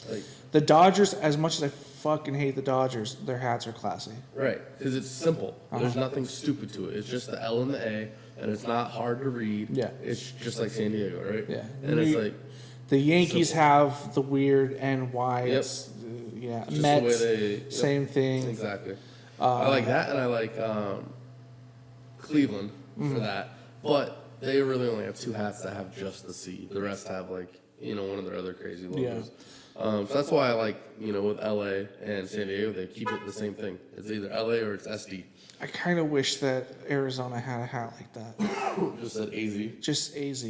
Like The Dodgers, as much as I fucking hate the Dodgers, their hats are classy. Right, because it's simple. There's nothing stupid to it. It's just the L and the A, and it's not hard to read. Yeah. It's just like San Diego, right? Yeah. And it's like The Yankees simple. have the weird NY. Yep. It's, yeah. just Mets, the way they same thing. Exactly. I like that, and I like Cleveland for that. But they really only have 2 hats that have just the C. The rest have like one of their other crazy logos. So that's why I like with LA and San Diego, they keep it the same thing. It's either LA or it's SD. I kind of wish that Arizona had a hat like that. Just said AZ. Just AZ,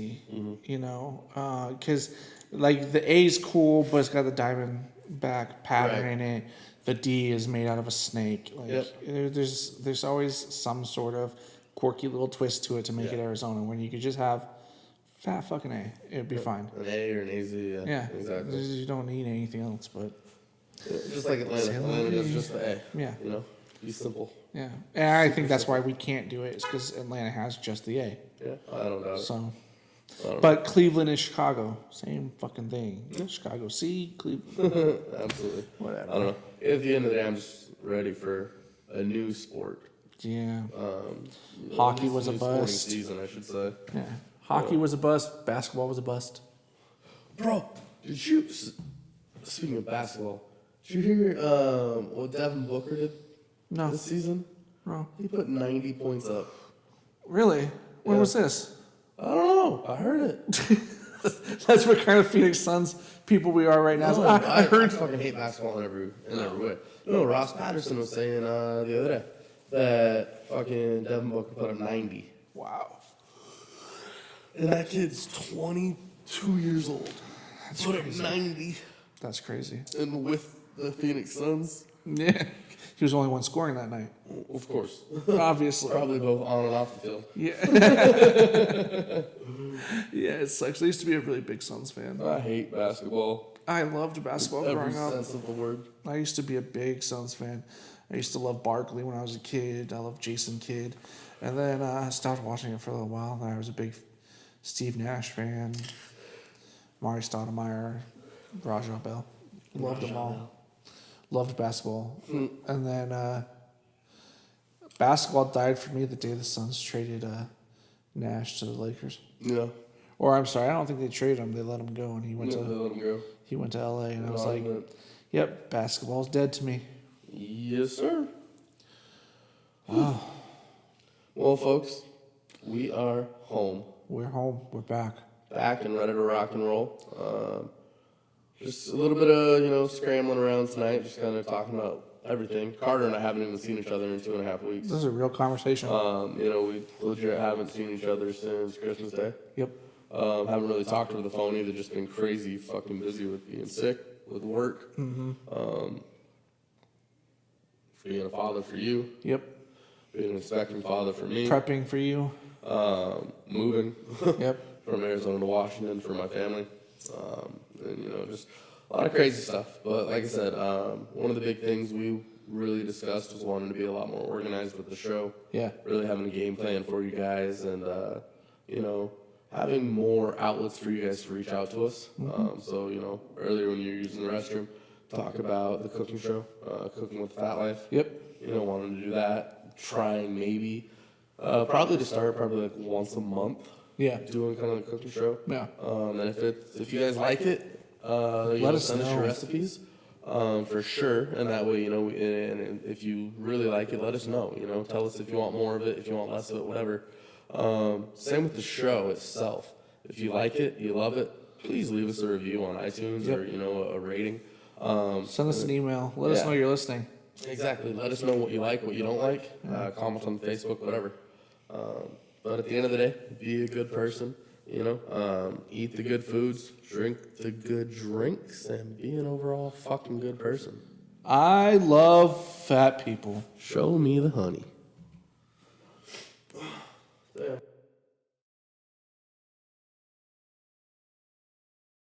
because like the A is cool, but it's got the diamond back pattern in it. The D is made out of a snake. Like there's always some sort of quirky little twist to it to make it Arizona. When you could just have fat fucking A, it'd be fine. An A or an AZ, Yeah, exactly. You don't need anything else, but just like Atlanta. Atlanta does just the A. Yeah. Be simple. Yeah, and I think that's why we can't do it. It's because Atlanta has just the A. Yeah, I don't doubt it. So, but Cleveland and Chicago, same fucking thing. Chicago C, Cleveland. Absolutely. Whatever. I don't know. At the end of the day, I'm just ready for a new sport. Yeah. Hockey was a new sporting bust. Season, I should say. Yeah. Hockey was a bust. Basketball was a bust. Bro, did you? Speaking of basketball, did you hear what Devin Booker did No. this season? No. He put 90 points up. Really? When Yeah. was this? I don't know. I heard it. That's what kind of Phoenix Suns people we are right now. No, I heard. I fucking hate basketball in every way. Ross Patterson was saying the other day that fucking Devin Booker put up 90. Wow. And that kid's 22 years old. That's Put up crazy. 90. That's crazy. And with the Phoenix Suns. Yeah. He was the only one scoring that night. Of course. Obviously. Probably both on and off the field. Yeah. Yeah, it sucks. I used to be a really big Suns fan. I hate basketball. I loved basketball Every growing up. sense of the word. I used to be a big Suns fan. I used to love Barkley when I was a kid. I loved Jason Kidd. And then I stopped watching it for a little while. Then I was a big Steve Nash fan. Mari Stoudemire. Rajah Bell. Loved them all. Loved basketball. And then basketball died for me the day the Suns traded Nash to the Lakers. Yeah. Or I'm sorry, I don't think they traded him. They let him go, and he went They let him go. to LA, and I was like, "Yep, basketball's dead to me." Yes, sir. Wow. Well, folks, we are home. We're home. We're back. Back and ready to rock and roll. Just a little bit of, scrambling around tonight, just kind of talking about everything. Carter and I haven't even seen each other in 2.5 weeks. This is a real conversation. We legit haven't seen each other since Christmas Day. Yep. Haven't really talked over the phone either, just been crazy fucking busy with being sick, with work. Being a father for you. Yep. Being an expecting father for me. Prepping for you. Moving. Yep. From Arizona to Washington for my family. And, just a lot of crazy stuff. But like I said, one of the big things we really discussed was wanting to be a lot more organized with the show. Yeah. Really having a game plan for you guys and, having more outlets for you guys to reach out to us. So, earlier when you were using the restroom, talk about the cooking show, Cooking with Fat Life. Yep. Wanting to do that. Trying maybe, probably to start like once a month. Yeah. Doing kind of a cooking show. Yeah. And if you guys like it, let us send us your recipes, for sure. And that way, and if you really like it, let us know. Tell us if you want more of it, if you want less of it, whatever. Same with the show itself. If you like it, you love it, please leave us a review on iTunes or a rating. Send us an email. Let us know you're listening. Exactly. Let us know what you like, what you don't like. Comment on Facebook, whatever. But at the end of the day, be a good person. Eat the good foods, drink the good drinks, and be an overall fucking good person. I love fat people. Show me the honey.